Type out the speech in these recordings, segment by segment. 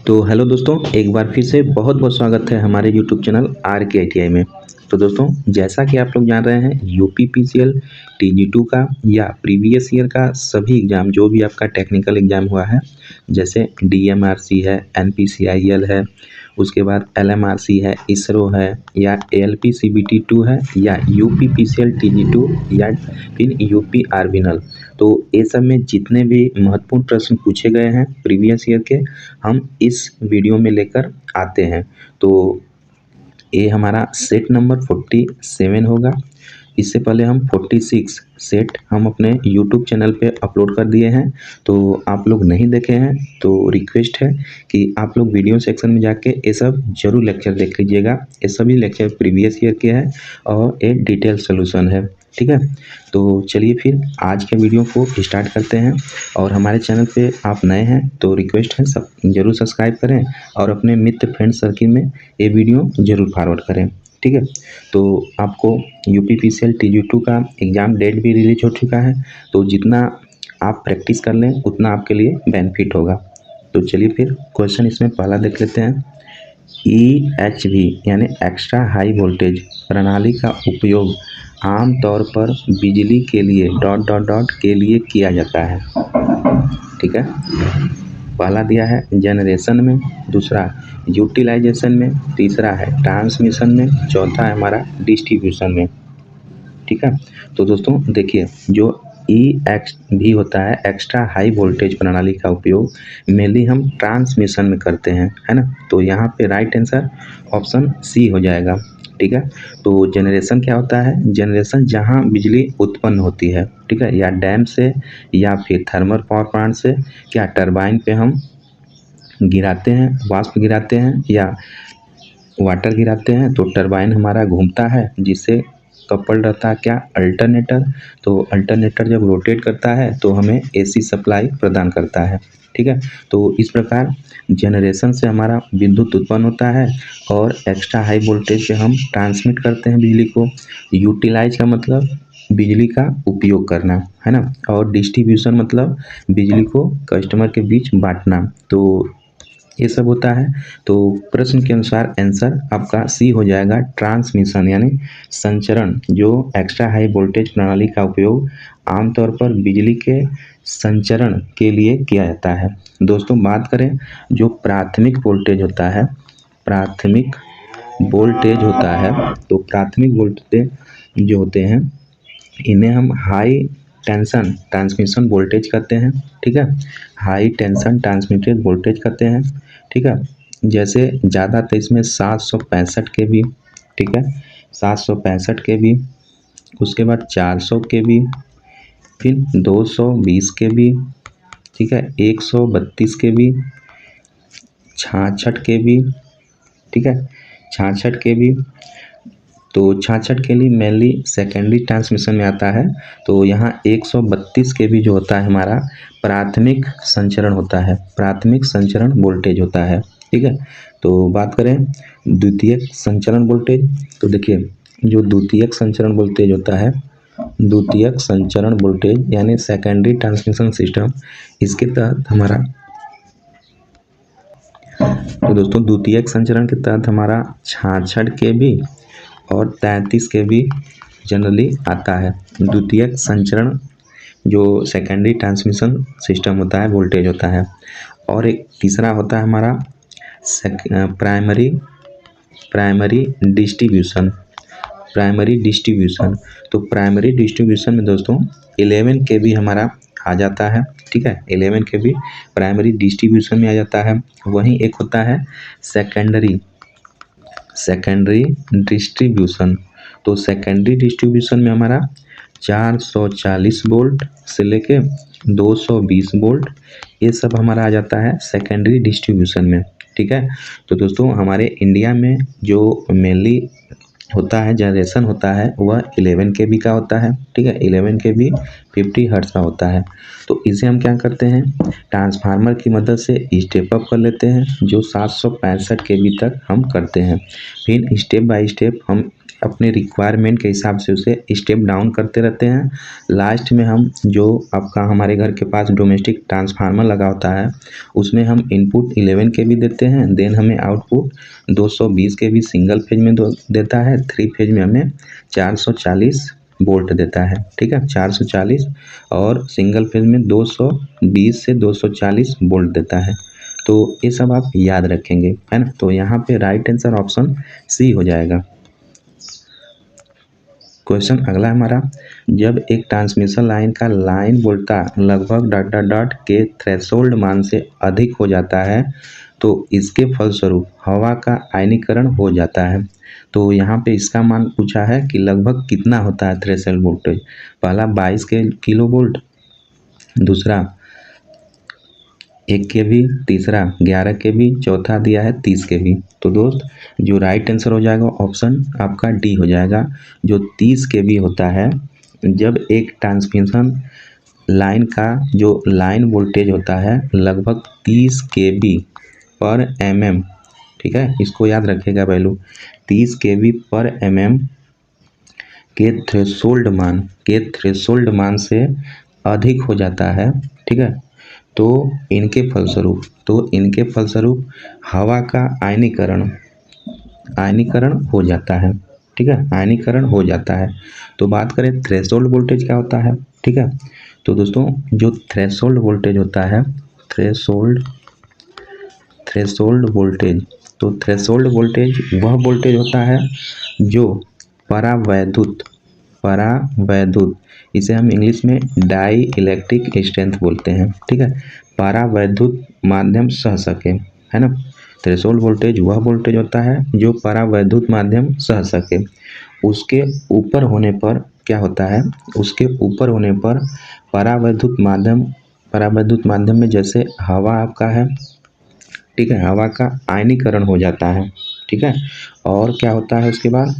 तो हेलो दोस्तों, एक बार फिर से बहुत बहुत स्वागत है हमारे यूट्यूब चैनल RK ITI में। तो दोस्तों, जैसा कि आप लोग जान रहे हैं, UPPCL TG2 का या प्रीवियस ईयर का सभी एग्ज़ाम जो भी आपका टेक्निकल एग्ज़ाम हुआ है, जैसे DMRC है, NPCIL है, उसके बाद LMRC है, ISRO है, या ALPCBT2 है, या UPPCL TG2 या फिर UP आर्बिनल। तो ये सब में जितने भी महत्वपूर्ण प्रश्न पूछे गए हैं प्रीवियस ईयर के, हम इस वीडियो में लेकर आते हैं। तो ये हमारा सेट नंबर 47 होगा। इससे पहले हम 46 सेट हम अपने YouTube चैनल पे अपलोड कर दिए हैं। तो आप लोग नहीं देखे हैं तो रिक्वेस्ट है कि आप लोग वीडियो सेक्शन में जाके ये सब जरूर लेक्चर देख लीजिएगा। ये सभी लेक्चर प्रीवियस ईयर के हैं और एक डिटेल सोल्यूशन है, ठीक है। तो चलिए फिर आज के वीडियो को स्टार्ट करते हैं। और हमारे चैनल पे आप नए हैं तो रिक्वेस्ट है सब जरूर सब्सक्राइब करें और अपने मित्र फ्रेंड सर्किल में ये वीडियो जरूर फॉरवर्ड करें, ठीक है। तो आपको UPPCL TG2 का एग्ज़ाम डेट भी रिलीज हो चुका है, तो जितना आप प्रैक्टिस कर लें उतना आपके लिए बेनिफिट होगा। तो चलिए फिर क्वेश्चन इसमें पहला देख लेते हैं। EHV यानी एक्स्ट्रा हाई वोल्टेज प्रणाली का उपयोग आमतौर पर बिजली के लिए ... के लिए किया जाता है, ठीक है। पहला दिया है जनरेशन में, दूसरा यूटिलाइजेशन में, तीसरा है ट्रांसमिशन में, चौथा है हमारा डिस्ट्रीब्यूशन में, ठीक है। तो दोस्तों देखिए, जो EHV होता है एक्स्ट्रा हाई वोल्टेज प्रणाली का उपयोग मेनली हम ट्रांसमिशन में करते हैं, है ना। तो यहाँ पे राइट आंसर ऑप्शन C हो जाएगा, ठीक है। तो जनरेशन क्या होता है? जनरेशन जहाँ बिजली उत्पन्न होती है, ठीक है, या डैम से या फिर थर्मल पावर प्लांट से, क्या टरबाइन पे हम गिराते हैं, वाष्प गिराते हैं या वाटर गिराते हैं, तो टरबाइन हमारा घूमता है जिससे कपल रहता है क्या? अल्टरनेटर। तो अल्टरनेटर जब रोटेट करता है तो हमें AC सप्लाई प्रदान करता है, ठीक है। तो इस प्रकार जनरेशन से हमारा विद्युत उत्पन्न होता है और एक्स्ट्रा हाई वोल्टेज पे हम ट्रांसमिट करते हैं बिजली को। यूटिलाइज का मतलब बिजली का उपयोग करना, है ना। और डिस्ट्रीब्यूशन मतलब बिजली को कस्टमर के बीच बांटना। तो ये सब होता है। तो प्रश्न के अनुसार आंसर आपका C हो जाएगा, ट्रांसमिशन यानी संचरण। जो एक्स्ट्रा हाई वोल्टेज प्रणाली का उपयोग आमतौर पर बिजली के संचरण के लिए किया जाता है। दोस्तों बात करें जो प्राथमिक वोल्टेज होता है, प्राथमिक वोल्टेज होता है, तो प्राथमिक वोल्टेज जो होते हैं इन्हें हम हाई टेंशन ट्रांसमिशन वोल्टेज कहते हैं, ठीक है। हाई टेंशन ट्रांसमिटेड वोल्टेज कहते हैं, ठीक है। जैसे ज़्यादा तो इसमें 765 kV, ठीक है, 765 kV, उसके बाद 400 kV, फिर 220 kV, ठीक है, 132 kV, 66 kV, ठीक है, 66 kV। तो 66 के लिए मेनली सेकेंडरी ट्रांसमिशन में आता है। तो यहाँ 132 kV जो होता है हमारा प्राथमिक संचरण होता है, प्राथमिक संचरण वोल्टेज होता है, ठीक है। तो बात करें द्वितीयक संचरण वोल्टेज, तो देखिए जो द्वितीयक संचरण वोल्टेज होता है, द्वितीयक संचरण वोल्टेज यानी सेकेंडरी ट्रांसमिशन सिस्टम, इसके तहत हमारा, तो दोस्तों द्वितीयक संचरण के तहत हमारा 66 kV और 33 kV जनरली आता है। द्वितीयक संचरण जो सेकेंडरी ट्रांसमिशन सिस्टम होता है, वोल्टेज होता है। और एक तीसरा होता है हमारा प्राइमरी डिस्ट्रीब्यूशन, प्राइमरी डिस्ट्रीब्यूशन। तो प्राइमरी डिस्ट्रीब्यूशन में दोस्तों 11 kV हमारा आ जाता है, ठीक है, 11 kV प्राइमरी डिस्ट्रीब्यूशन में आ जाता है। वहीं एक होता है सेकेंडरी डिस्ट्रीब्यूशन। तो सेकेंडरी डिस्ट्रीब्यूशन में हमारा 440 वोल्ट से लेके 220 वोल्ट, ये सब हमारा आ जाता है सेकेंडरी डिस्ट्रीब्यूशन में, ठीक है। तो दोस्तों हमारे इंडिया में जो मेनली होता है जनरेशन होता है वह 11 kV का होता है, ठीक है, 11 kV 50 हर्ट्ज का होता है। तो इसे हम क्या करते हैं, ट्रांसफार्मर की मदद से स्टेप अप कर लेते हैं, जो 765 kV तक हम करते हैं। फिर स्टेप बाय स्टेप हम अपने रिक्वायरमेंट के हिसाब से उसे स्टेप डाउन करते रहते हैं। लास्ट में हम जो आपका हमारे घर के पास डोमेस्टिक ट्रांसफार्मर लगा होता है उसमें हम इनपुट 11 kV देते हैं, देन हमें आउटपुट 220 kV सिंगल फेज में देता है, 3 फेज में हमें 440 वोल्ट देता है। ठीक है, 440 और सिंगल फेज में 220 से 240 वोल्ट देता है। तो ये सब आप याद रखेंगे, है ना। तो यहाँ पे राइट आंसर ऑप्शन सी हो जाएगा। क्वेश्चन अगला हमारा, जब एक ट्रांसमिशन लाइन का लाइन वोल्टेज लगभग डॉट डॉट डॉट के थ्रेशोल्ड मान से अधिक हो जाता है तो इसके फलस्वरूप हवा का आयनीकरण हो जाता है। तो यहाँ पे इसका मान पूछा है कि लगभग कितना होता है थ्रेशोल्ड वोल्टेज। पहला 22 किलो वोल्ट, दूसरा 1 kV, तीसरा 11 kV, चौथा दिया है 30 kV। तो दोस्त जो राइट आंसर हो जाएगा ऑप्शन आपका डी हो जाएगा। जो 30 kV होता है, जब एक ट्रांसमिशन लाइन का जो लाइन वोल्टेज होता है लगभग 30 kV पर mm, ठीक है, इसको याद रखिएगा वैल्यू 30 kV पर mm के थ्रेशोल्ड मान से अधिक हो जाता है। ठीक है, तो इनके फलस्वरूप हवा का आयनीकरण हो जाता है। ठीक है, आयनीकरण हो जाता है। तो बात करें थ्रेशोल्ड वोल्टेज क्या होता है। ठीक है, तो दोस्तों जो थ्रेशोल्ड वोल्टेज होता है, थ्रेशोल्ड वोल्टेज, तो थ्रेशोल्ड वोल्टेज वह वोल्टेज होता है जो परावैद्युत, इसे हम इंग्लिश में डाई इलेक्ट्रिक स्ट्रेंथ बोलते हैं। ठीक है, परावैद्युत माध्यम सह सके, है ना। थ्रेशोल्ड वोल्टेज वह वोल्टेज होता है जो परावैद्युत माध्यम सह सके। उसके ऊपर होने पर क्या होता है, उसके ऊपर होने पर परावैद्युत माध्यम में जैसे हवा आपका है, ठीक है, हवा का आयनीकरण हो जाता है। ठीक है, और क्या होता है उसके बाद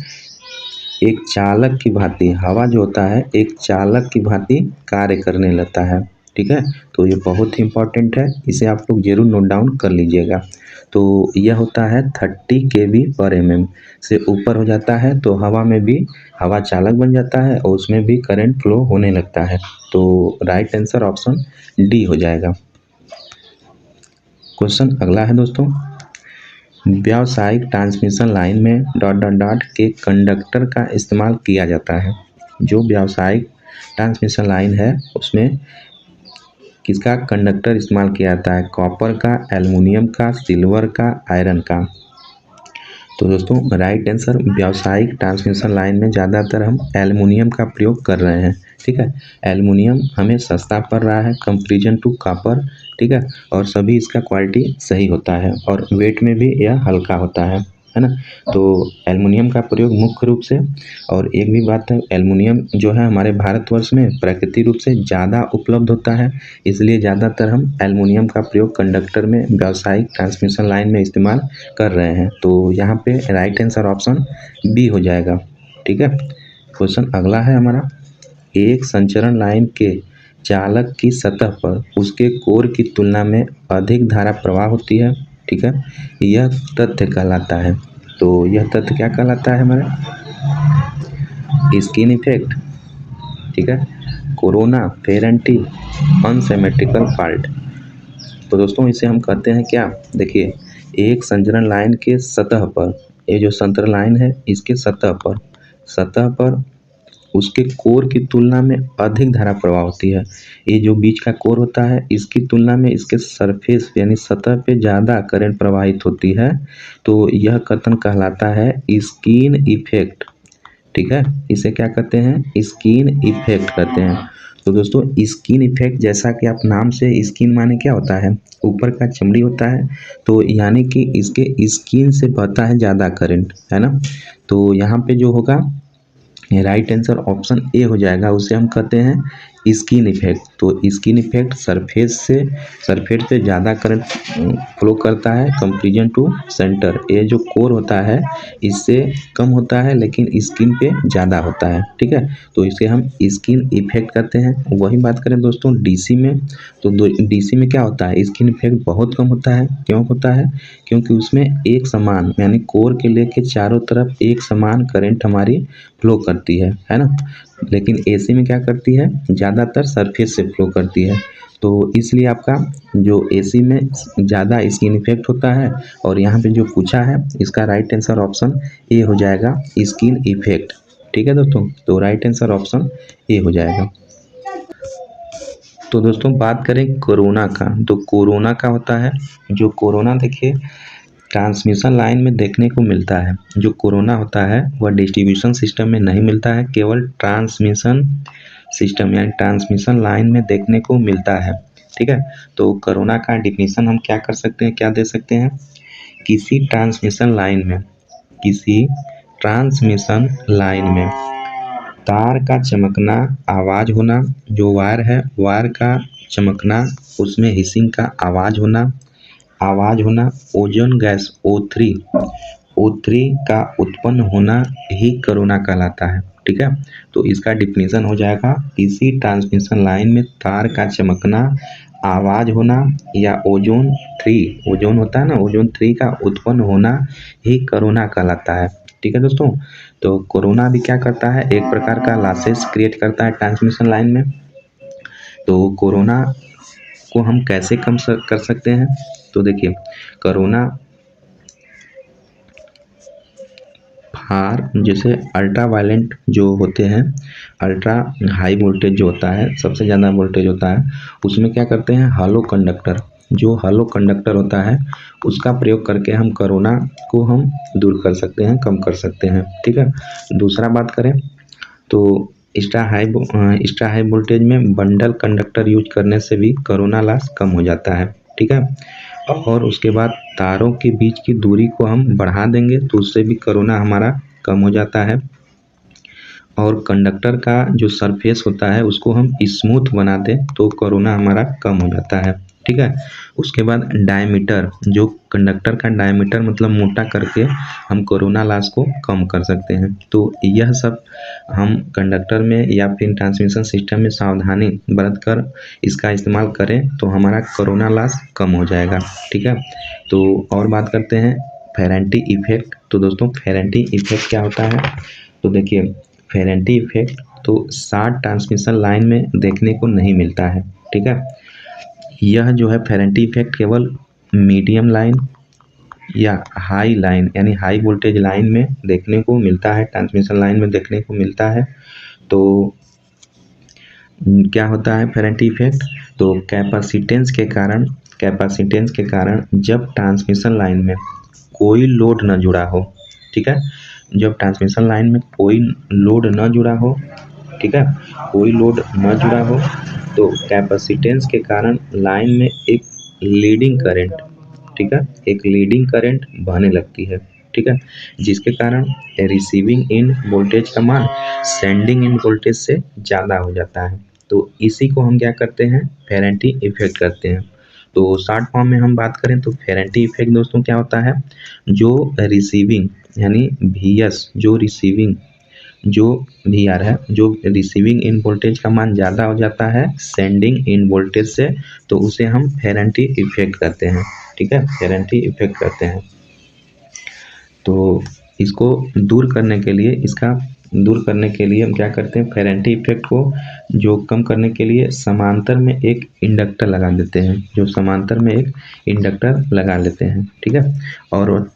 एक चालक की भांति, हवा जो होता है एक चालक की भांति कार्य करने लगता है। ठीक है, तो ये बहुत ही इंपॉर्टेंट है, इसे आप लोग जरूर नोट डाउन कर लीजिएगा। तो यह होता है 30 kV पर mm से ऊपर हो जाता है तो हवा में भी हवा चालक बन जाता है और उसमें भी करंट फ्लो होने लगता है। तो राइट आंसर ऑप्शन डी हो जाएगा। क्वेश्चन अगला है दोस्तों, व्यावसायिक ट्रांसमिशन लाइन में डॉट डॉट डॉट के कंडक्टर का इस्तेमाल किया जाता है। जो व्यावसायिक ट्रांसमिशन लाइन है उसमें किसका कंडक्टर इस्तेमाल किया जाता है, कॉपर का, एल्युमिनियम का, सिल्वर का, आयरन का। तो दोस्तों राइट आंसर व्यावसायिक ट्रांसमिशन लाइन में ज़्यादातर हम एल्युमिनियम का प्रयोग कर रहे हैं। ठीक है, एल्युमिनियम हमें सस्ता पड़ रहा है कंपेरिजन टू कॉपर। ठीक है, और सभी इसका क्वालिटी सही होता है और वेट में भी यह हल्का होता है ना। तो एल्युमिनियम का प्रयोग मुख्य रूप से, और एक भी बात है, एल्युमिनियम जो है हमारे भारतवर्ष में प्राकृतिक रूप से ज़्यादा उपलब्ध होता है, इसलिए ज़्यादातर हम एल्युमिनियम का प्रयोग कंडक्टर में व्यावसायिक ट्रांसमिशन लाइन में इस्तेमाल कर रहे हैं। तो यहाँ पे राइट आंसर ऑप्शन बी हो जाएगा। ठीक है, क्वेश्चन अगला है हमारा, एक संचरण लाइन के चालक की सतह पर उसके कोर की तुलना में अधिक धारा प्रवाह होती है। ठीक है, यह तथ्य कहलाता है। तो यह तथ्य क्या कहलाता है हमारा, स्किन इफेक्ट। ठीक है, कोरोना, फेरेंटी, अनसिमेट्रिकल फॉल्ट। तो दोस्तों इसे हम कहते हैं क्या, देखिए एक संचरण लाइन के सतह पर, ये जो संचरण लाइन है इसके सतह पर उसके कोर की तुलना में अधिक धारा प्रवाह होती है। ये जो बीच का कोर होता है इसकी तुलना में इसके सरफेस यानी सतह पे ज़्यादा करंट प्रवाहित होती है। तो यह कथन कहलाता है स्किन इफेक्ट। ठीक है, इसे क्या कहते हैं, स्किन इफेक्ट कहते हैं। तो दोस्तों स्किन इफेक्ट, जैसा कि आप नाम से, स्किन माने क्या होता है, ऊपर का चमड़ी होता है, तो यानी कि इसके स्किन से बहता है ज़्यादा करंट, है ना। तो यहाँ पे जो होगा राइट आंसर ऑप्शन ए हो जाएगा, उसे हम कहते हैं स्किन इफेक्ट, तो स्किन इफेक्ट सरफेस से ज़्यादा करंट फ्लो करता है कंपेरिजन टू सेंटर। ये जो कोर होता है इससे कम होता है लेकिन स्किन पे ज़्यादा होता है, ठीक है। तो इसे हम स्किन इफेक्ट कहते हैं। वही बात करें दोस्तों डीसी में, तो डीसी में क्या होता है, स्किन इफेक्ट बहुत कम होता है। क्यों होता है? क्योंकि उसमें एक समान यानी कोर के लेके चारों तरफ एक समान करंट हमारी फ्लो करती है ना। लेकिन एसी में क्या करती है, ज़्यादातर सरफेस से फ्लो करती है। तो इसलिए आपका जो एसी में ज़्यादा स्किन इफेक्ट होता है। और यहाँ पे जो पूछा है इसका राइट आंसर ऑप्शन ए हो जाएगा, स्किन इफेक्ट। ठीक है दोस्तों, तो राइट आंसर ऑप्शन ए हो जाएगा। तो दोस्तों बात करें कोरोना का, तो कोरोना का होता है, जो कोरोना देखिए ट्रांसमिशन लाइन में देखने को मिलता है। जो कोरोना होता है वह डिस्ट्रीब्यूशन सिस्टम में नहीं मिलता है, केवल ट्रांसमिशन सिस्टम यानी ट्रांसमिशन लाइन में देखने को मिलता है, ठीक है। तो कोरोना का डिफिनीशन हम क्या कर सकते हैं, क्या दे सकते हैं, किसी ट्रांसमिशन लाइन में तार का चमकना, आवाज़ होना, जो वायर है वायर का चमकना, उसमें हिसिंग का आवाज़ होना, ओजोन गैस O3 का उत्पन्न होना ही कोरोना कहलाता है, ठीक है। तो इसका डिफिनीशन हो जाएगा, किसी ट्रांसमिशन लाइन में तार का चमकना, आवाज़ होना या ओजोन होता है ना, ओजोन 3 का उत्पन्न होना ही कोरोना कहलाता है, ठीक है दोस्तों। तो कोरोना भी क्या करता है, एक प्रकार का लॉसेस क्रिएट करता है ट्रांसमिशन लाइन में। तो कोरोना को हम कैसे कम कर सकते हैं, तो देखिए कोरोना जैसे अल्ट्रा वायलेंट जो होते हैं, अल्ट्रा हाई वोल्टेज जो होता है, सबसे ज़्यादा वोल्टेज होता है, उसमें क्या करते हैं, हॉलो कंडक्टर होता है, उसका प्रयोग करके हम कोरोना को हम दूर कर सकते हैं, कम कर सकते हैं, ठीक है। दूसरा बात करें तो एक्स्ट्रा हाई वोल्टेज में बंडल कंडक्टर यूज करने से भी कोरोना लॉस कम हो जाता है, ठीक है। और उसके बाद तारों के बीच की दूरी को हम बढ़ा देंगे तो उससे भी कोरोना हमारा कम हो जाता है। और कंडक्टर का जो सरफेस होता है उसको हम स्मूथ बना दें तो कोरोना हमारा कम हो जाता है, ठीक है। उसके बाद डायमीटर, जो कंडक्टर का डायमीटर मतलब मोटा करके हम कोरोना लॉस को कम कर सकते हैं। तो यह सब हम कंडक्टर में या फिर ट्रांसमिशन सिस्टम में सावधानी बरत कर इसका इस्तेमाल करें तो हमारा कोरोना लॉस कम हो जाएगा, ठीक है। तो और बात करते हैं फेरेंटी इफेक्ट। तो दोस्तों फेरेंटी इफेक्ट क्या होता है, तो देखिए फेरेंटी इफेक्ट तो शॉर्ट ट्रांसमिशन लाइन में देखने को नहीं मिलता है, ठीक है। यह जो है फेरेंटी इफेक्ट केवल मीडियम लाइन या हाई लाइन यानी हाई वोल्टेज लाइन में देखने को मिलता है, ट्रांसमिशन लाइन में देखने को मिलता है। तो क्या होता है फेरेंटी इफेक्ट, तो कैपेसिटेंस के कारण जब ट्रांसमिशन लाइन में कोई लोड न जुड़ा हो, ठीक है, जब ट्रांसमिशन लाइन में कोई लोड न जुड़ा हो, ठीक है, कोई लोड न जुड़ा हो तो कैपेसिटेंस के कारण लाइन में एक लीडिंग करंट, ठीक है, एक लीडिंग करंट बहने लगती है, ठीक है, जिसके कारण रिसीविंग इन वोल्टेज का मान सेंडिंग इन वोल्टेज से ज़्यादा हो जाता है। तो इसी को हम क्या करते हैं, फेरेंटी इफेक्ट करते हैं। तो शॉर्ट फॉर्म में हम बात करें तो फेरेंटी इफेक्ट दोस्तों क्या होता है, जो रिसीविंग यानी VS जो VR है, जो रिसीविंग इन वोल्टेज का मान ज़्यादा हो जाता है सेंडिंग इन वोल्टेज से, तो उसे हम फेरेंटी इफेक्ट करते हैं, ठीक है, फेरेंटी इफेक्ट करते हैं। तो इसको दूर करने के लिए हम क्या करते हैं, फेरेंटी इफेक्ट को जो कम करने के लिए समांतर में एक इंडक्टर लगा देते हैं, ठीक है। और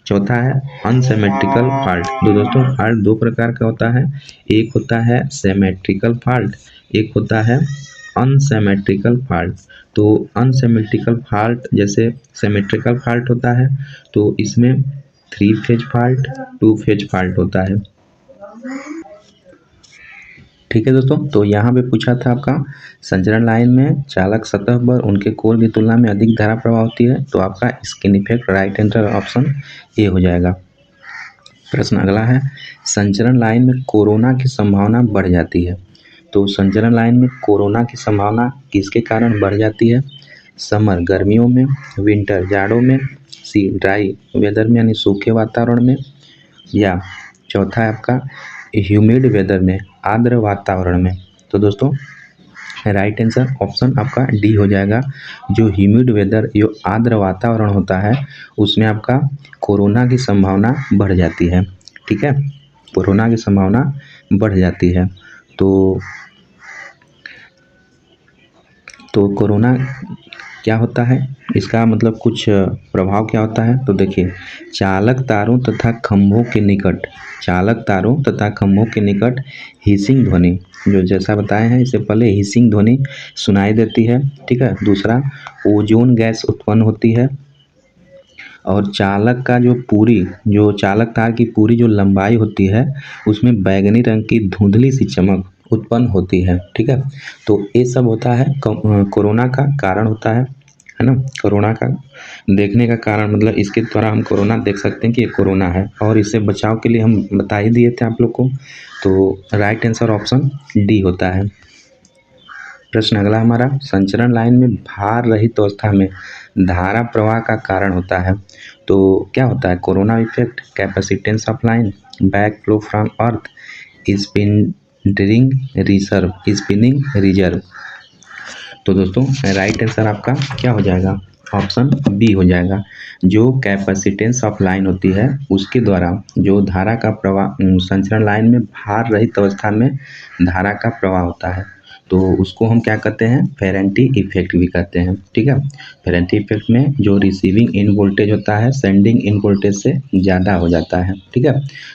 चौथा है अनसिमेट्रिकल फॉल्ट। तो दोस्तों फॉल्ट दो प्रकार का होता है, एक होता है सिमेट्रिकल फॉल्ट, एक होता है अनसिमेट्रिकल फॉल्ट। तो अनसिमेट्रिकल फॉल्ट जैसे सिमेट्रिकल फॉल्ट होता है तो इसमें 3 फेज फॉल्ट 2 फेज फॉल्ट होता है, ठीक है दोस्तों। तो यहाँ पे पूछा था आपका संचरण लाइन में चालक सतह पर उनके कोर की तुलना में अधिक धारा प्रवाह होती है, तो आपका skin effect right answer option A हो जाएगा। प्रश्न अगला है, संचरण लाइन में कोरोना की संभावना बढ़ जाती है, तो संचरण लाइन में कोरोना की संभावना किसके कारण बढ़ जाती है? समर गर्मियों में, विंटर जाड़ों में, सी ड्राई वेदर में यानी सूखे वातावरण में, या चौथा है आपका ह्यूमिड वेदर में, आर्द्र वातावरण में। तो दोस्तों राइट आंसर ऑप्शन आपका डी हो जाएगा। जो ह्यूमिड वेदर, जो आर्द्र वातावरण होता है, उसमें आपका कोरोना की संभावना बढ़ जाती है। ठीक है, कोरोना की संभावना बढ़ जाती है। तो कोरोना क्या होता है, इसका मतलब कुछ प्रभाव क्या होता है? तो देखिए, चालक तारों तथा खंभों के निकट हिसिंग ध्वनि, जो जैसा बताए हैं इससे पहले, हिसिंग ध्वनि सुनाई देती है। ठीक है, दूसरा ओजोन गैस उत्पन्न होती है, और चालक तार की पूरी जो लंबाई होती है उसमें बैगनी रंग की धुंधली सी चमक उत्पन्न होती है। ठीक है, तो ये सब होता है कोरोना का कारण होता है ना। कोरोना का देखने का कारण मतलब इसके द्वारा हम कोरोना देख सकते हैं कि ये कोरोना है, और इससे बचाव के लिए हम बता ही दिए थे आप लोग को। तो राइट आंसर ऑप्शन डी होता है। प्रश्न अगला हमारा, संचरण लाइन में भार रहित अवस्था में धारा प्रवाह का कारण होता है। तो क्या होता है? Corona effect, capacitance of line, back flow from earth, spinning reserve. तो दोस्तों राइट आंसर आपका क्या हो जाएगा? ऑप्शन बी हो जाएगा। जो कैपेसिटेंस ऑफ लाइन होती है उसके द्वारा जो धारा का प्रवाह, संचरण लाइन में भार रहित अवस्था में धारा का प्रवाह होता है, तो उसको हम क्या कहते हैं? फेरेंटी इफेक्ट भी कहते हैं। ठीक है, फेरेंटी इफेक्ट में जो रिसीविंग इन वोल्टेज होता है सेंडिंग इन वोल्टेज से ज़्यादा हो जाता है। ठीक है,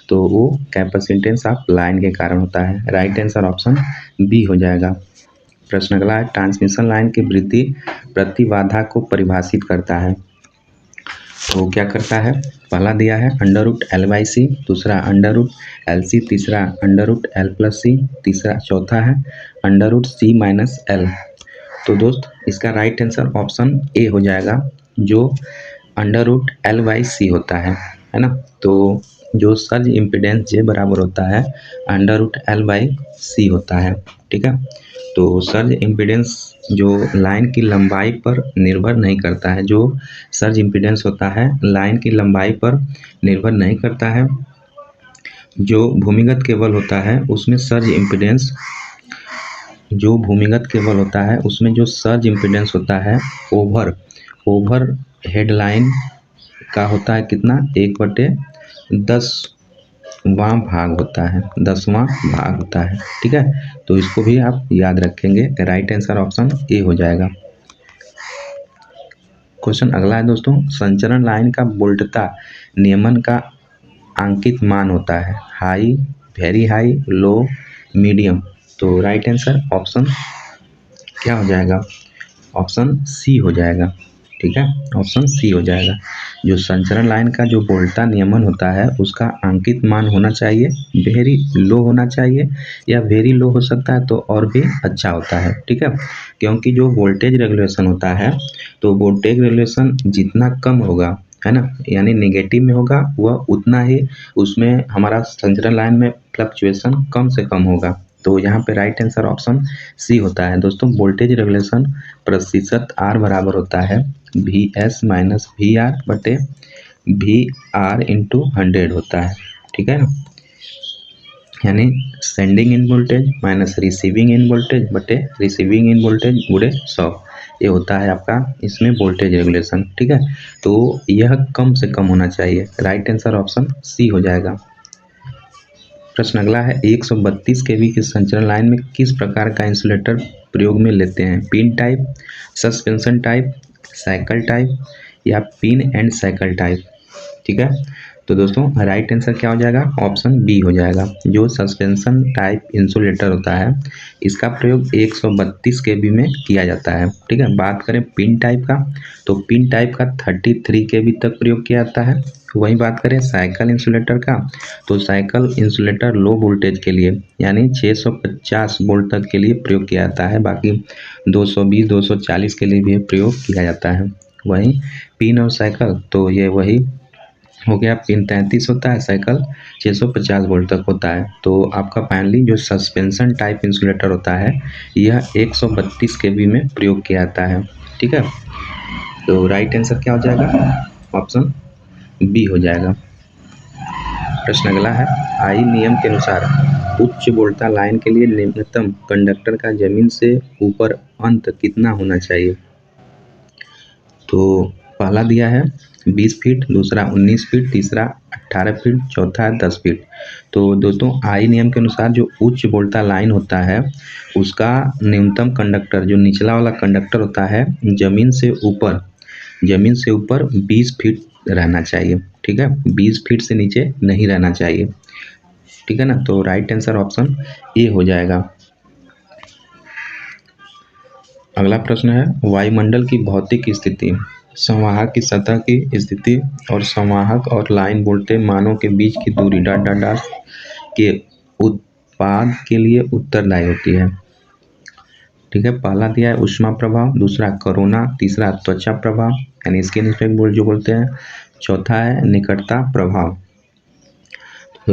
तो वो कैपेसिटेंस ऑफ लाइन के कारण होता है। राइट आंसर ऑप्शन बी हो जाएगा। प्रश्न अगला है, ट्रांसमिशन लाइन की वृद्धि प्रतिबाधा को परिभाषित करता है। तो क्या करता है? पहला दिया है √L/C, दूसरा √LC, तीसरा √L+C, चौथा है √C-L। तो दोस्त इसका राइट आंसर ऑप्शन ए हो जाएगा, जो √L/C होता है ना। तो जो सर्ज इम्पीडेंस जे बराबर होता है √L/C होता है। ठीक है, तो सर्ज इम्पीडेंस जो लाइन की लंबाई पर निर्भर नहीं करता है, जो सर्ज इम्पीडेंस होता है लाइन की लंबाई पर निर्भर नहीं करता है। जो भूमिगत केबल होता है उसमें सर्ज इम्पीडेंस, जो सर्ज इम्पीडेंस होता है ओवर हेड लाइन का होता है कितना? 1/10वां भाग होता है, 10वां भाग होता है। ठीक है, तो इसको भी आप याद रखेंगे। राइट आंसर ऑप्शन ए हो जाएगा। क्वेश्चन अगला है दोस्तों, संचरण लाइन का वोल्टता नियमन का अंकित मान होता है, हाई, वेरी हाई, लो, मीडियम। तो राइट आंसर ऑप्शन क्या हो जाएगा? ऑप्शन सी हो जाएगा। ठीक है, ऑप्शन सी हो जाएगा। जो संचरण लाइन का जो वोल्टता नियमन होता है उसका अंकित मान होना चाहिए, वेरी लो होना चाहिए, या वेरी लो हो सकता है तो और भी अच्छा होता है। ठीक है, क्योंकि जो वोल्टेज रेगुलेशन होता है, तो वोल्टेज रेगुलेशन जितना कम होगा, है ना, यानी नेगेटिव में होगा, वह उतना ही उसमें हमारा संचरण लाइन में फ्लक्चुएशन कम से कम होगा। तो यहाँ पे राइट आंसर ऑप्शन सी होता है। दोस्तों वोल्टेज रेगुलेशन प्रतिशत R बराबर होता है VS माइनस VR बटे VR इंटू 100 होता है। ठीक है ना, यानी sending end voltage minus receiving end voltage बटे रिसीविंग इन वोल्टेज गुणे 100, ये होता है आपका इसमें वोल्टेज रेगुलेशन। ठीक है, तो यह कम से कम होना चाहिए। राइट आंसर ऑप्शन सी हो जाएगा। प्रश्न अगला है, 132 kV की संचरण लाइन में किस प्रकार का इंसुलेटर प्रयोग में लेते हैं? Pin type, suspension type, cycle type, या पिन एंड साइकिल टाइप। ठीक है, तो दोस्तों राइट आंसर क्या हो जाएगा? ऑप्शन बी हो जाएगा। जो सस्पेंशन टाइप इंसुलेटर होता है इसका प्रयोग 132 kV में किया जाता है। ठीक है, बात करें पिन टाइप का, तो पिन टाइप का 33 kV तक प्रयोग किया जाता है। वहीं बात करें साइकिल इंसुलेटर का, तो साइकिल इंसुलेटर लो वोल्टेज के लिए यानी 650 वोल्ट तक के लिए प्रयोग किया जाता है, बाकी 220 240 के लिए भी प्रयोग किया जाता है। वहीं पिन और साइकिल, तो ये वही हो गया, पिन 33 होता है, साइकिल 650 वोल्ट तक होता है। तो आपका फाइनली जो सस्पेंशन टाइप इंसुलेटर होता है यह 132 केवी में प्रयोग किया जाता है। ठीक है, तो राइट आंसर क्या हो जाएगा? ऑप्शन बी हो जाएगा। प्रश्न अगला है, आई नियम के अनुसार उच्च वोल्टता लाइन के लिए न्यूनतम कंडक्टर का जमीन से ऊपर अंत कितना होना चाहिए? तो पहला दिया है 20 फीट, दूसरा 19 फीट, तीसरा 18 फीट, चौथा 10 फीट। तो दोस्तों आई नियम के अनुसार जो उच्च वोल्टता लाइन होता है उसका न्यूनतम कंडक्टर, जो निचला वाला कंडक्टर होता है, जमीन से ऊपर 20 फीट रहना चाहिए। ठीक है, 20 फीट से नीचे नहीं रहना चाहिए। ठीक है ना, तो राइट आंसर ऑप्शन ए हो जाएगा। अगला प्रश्न है, वायुमंडल की भौतिक स्थिति, संवाहक की सतह की स्थिति और संवाहक और लाइन वोल्टेज मानों के बीच की दूरी डॉट डॉट डॉट के उत्पाद के लिए उत्तरदायी होती है। ठीक है, पहला दिया है ऊष्मा प्रभाव, दूसरा कोरोना, तीसरा त्वचा प्रभाव यानी स्किन इफेक्ट जो बोलते हैं, चौथा है निकटता प्रभाव।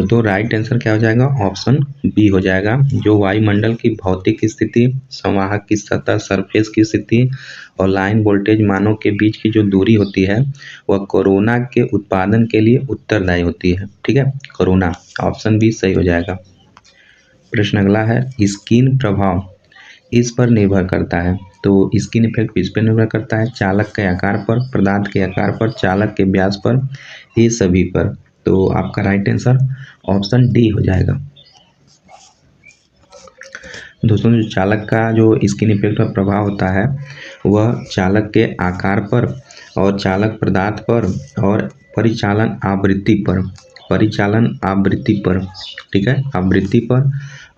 तो राइट आंसर क्या हो जाएगा? ऑप्शन बी हो जाएगा। जो वायुमंडल की भौतिक स्थिति, संवाहक की सतह सरफेस की स्थिति और लाइन वोल्टेज मानों के बीच की जो दूरी होती है वह कोरोना के उत्पादन के लिए उत्तरदायी होती है। ठीक है, कोरोना, ऑप्शन बी सही हो जाएगा। प्रश्न अगला है, स्किन प्रभाव इस पर निर्भर करता है। तो स्किन इफेक्ट इस पर निर्भर करता है, चालक के आकार पर, पदार्थ के आकार पर, चालक के व्यास पर, ये सभी पर। तो आपका राइट आंसर ऑप्शन डी हो जाएगा। दोस्तों जो चालक का जो स्किन इफेक्ट का प्रभाव होता है वह चालक के आकार पर और चालक पदार्थ पर और परिचालन आवृत्ति पर, ठीक है, आवृत्ति पर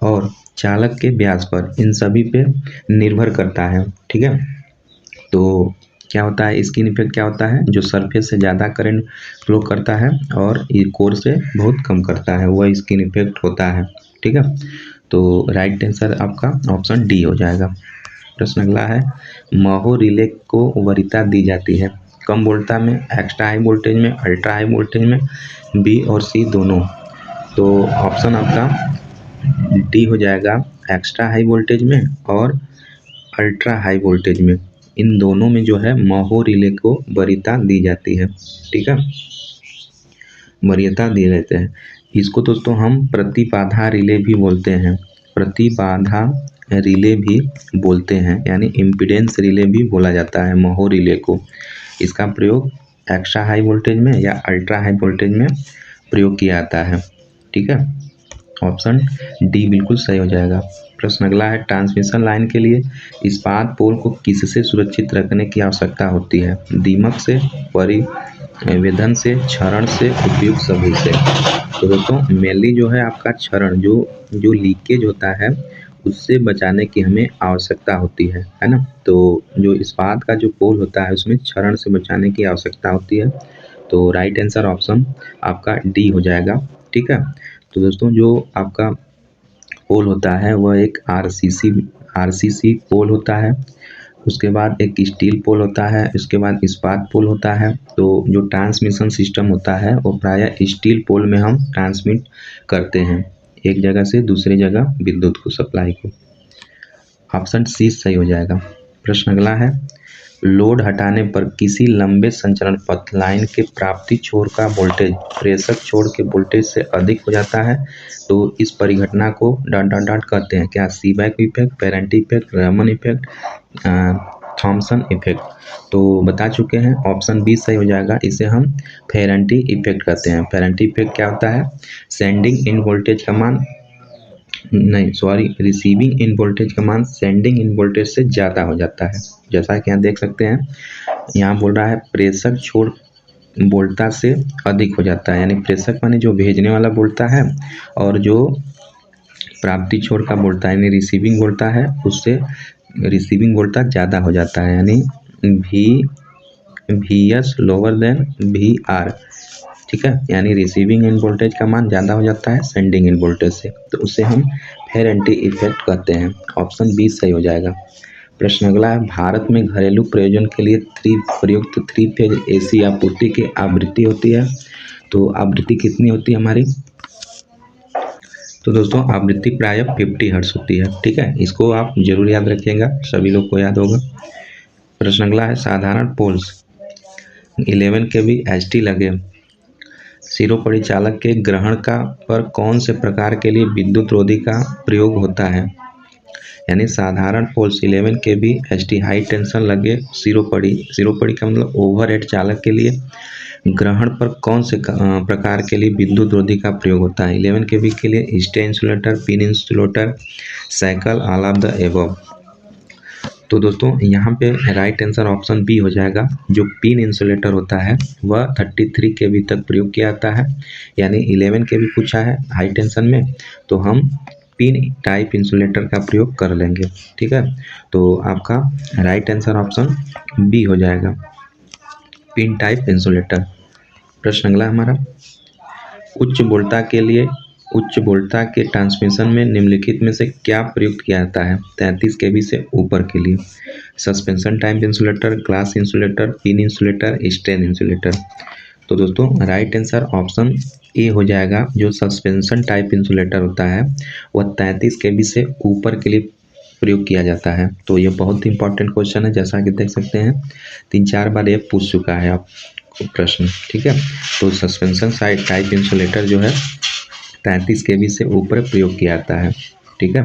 और चालक के व्यास पर, इन सभी पे निर्भर करता है। ठीक है, तो क्या होता है स्किन इफेक्ट? क्या होता है? जो सरफेस से ज़्यादा करंट फ्लो करता है और ये कोर से बहुत कम करता है, वह स्किन इफेक्ट होता है। ठीक है, तो राइट आंसर आपका ऑप्शन डी हो जाएगा। प्रश्न अगला है, महो रिले को वरीयता दी जाती है कम वोल्टता में, एक्स्ट्रा हाई वोल्टेज में, अल्ट्रा हाई वोल्टेज में, बी और सी दोनों। तो ऑप्शन आपका डी हो जाएगा, एक्स्ट्रा हाई वोल्टेज में और अल्ट्रा हाई वोल्टेज में, इन दोनों में जो है महो रिले को वरीयता दी जाती है। ठीक है, वरीयता दिए जाते हैं। इसको दोस्तों हम प्रतिबाधा रिले भी बोलते हैं, प्रतिबाधा रिले भी बोलते हैं, यानी इम्पीडेंस रिले भी बोला जाता है महो रिले को। इसका प्रयोग एक्स्ट्रा हाई वोल्टेज में या अल्ट्रा हाई वोल्टेज में प्रयोग किया जाता है। ठीक है, ऑप्शन डी बिल्कुल सही हो जाएगा। प्रश्न अगला है, ट्रांसमिशन लाइन के लिए इस्पात पोल को किससे सुरक्षित रखने की आवश्यकता होती है? दीमक से, परिवेधन से, क्षरण से, उपयुक्त सभी से। तो दोस्तों मेनली जो है आपका क्षरण, जो लीकेज होता है उससे बचाने की हमें आवश्यकता होती है ना। तो जो इस्पात का जो पोल होता है उसमें क्षरण से बचाने की आवश्यकता होती है। तो राइट आंसर ऑप्शन आपका डी हो जाएगा। ठीक है, तो दोस्तों जो आपका पोल होता है वह एक आरसीसी पोल होता है, उसके बाद एक स्टील पोल होता है, उसके बाद इस्पात पोल होता है। तो जो ट्रांसमिशन सिस्टम होता है वो प्रायः स्टील पोल में हम ट्रांसमिट करते हैं, एक जगह से दूसरी जगह विद्युत को, सप्लाई को। ऑप्शन सी सही हो जाएगा। प्रश्न अगला है, लोड हटाने पर किसी लंबे संचरण पथ लाइन के प्राप्ति छोर का वोल्टेज प्रेषक छोर के वोल्टेज से अधिक हो जाता है। तो इस परिघटना को डॉट डॉट डॉट कहते हैं क्या? Seebeck effect, Peltier effect, Raman effect, Thomson effect. तो बता चुके हैं, ऑप्शन बी सही हो जाएगा। इसे हम फेरेंटी इफेक्ट कहते हैं। फेरेंटी इफेक्ट क्या होता है? सेंडिंग इन वोल्टेज का मान रिसीविंग इन वोल्टेज का मान सेंडिंग इन वोल्टेज से ज़्यादा हो जाता है। जैसा कि यहाँ देख सकते हैं, यहाँ बोल रहा है प्रेषक छोर वोल्टता से अधिक हो जाता है, यानी प्रेषक माने जो भेजने वाला वोल्टता है और जो प्राप्ति छोर का वोल्टता यानी रिसीविंग वोल्टता है उससे रिसीविंग वोल्टता ज़्यादा हो जाता है, यानी V S lower than V R. ठीक है, यानी रिसीविंग इन वोल्टेज का मान ज़्यादा हो जाता है सेंडिंग इन वोल्टेज से, तो उसे हम फेरेंटी इफेक्ट कहते हैं। ऑप्शन बी सही हो जाएगा। प्रश्न अगला है, भारत में घरेलू प्रयोजन के लिए प्रयुक्त 3 फेज एसी आपूर्ति की आवृत्ति होती है। तो आवृत्ति कितनी होती है हमारी? तो दोस्तों आवृत्ति प्राय 50 हर्ट्ज होती है। ठीक है, इसको आप जरूर याद रखिएगा, सभी लोग को याद होगा। प्रश्न अगला है, साधारण पोल्स 11 kV HT लगे सिरों परिचालक के ग्रहण का पर कौन से प्रकार के लिए विद्युत रोधी का प्रयोग होता है? यानी साधारण poles 11 kV HT high tension लगे सिरोपड़ी का मतलब ओवरहेड चालक के लिए ग्रहण पर कौन से प्रकार के लिए विद्युत रोधी का प्रयोग होता है? 11 kV के लिए stay insulator, pin insulator, cycle, all of the above. तो दोस्तों यहाँ पे राइट आंसर ऑप्शन बी हो जाएगा। जो पिन इंसुलेटर होता है वह 33 kV तक प्रयोग किया जाता है, यानी 11 kV पूछा है हाई टेंशन में, तो हम पिन टाइप इंसुलेटर का प्रयोग कर लेंगे। ठीक है, तो आपका राइट आंसर ऑप्शन बी हो जाएगा, पिन टाइप इंसुलेटर। प्रश्न अगला हमारा, उच्च वोल्टता के ट्रांसमिशन में निम्नलिखित में से क्या प्रयुक्त किया जाता है? 33 kV से ऊपर के लिए suspension type insulator, glass insulator, pin insulator, strain insulator. तो दोस्तों राइट आंसर ऑप्शन ए हो जाएगा। जो सस्पेंशन टाइप इंसुलेटर होता है वह 33 kV से ऊपर के लिए प्रयोग किया जाता है। तो ये बहुत ही इंपॉर्टेंट क्वेश्चन है, जैसा कि देख सकते हैं 3-4 बार ये पूछ चुका है आप प्रश्न। ठीक है, तो सस्पेंशन टाइप इंसुलेटर जो है 33 kV से ऊपर प्रयोग किया जाता है। ठीक है,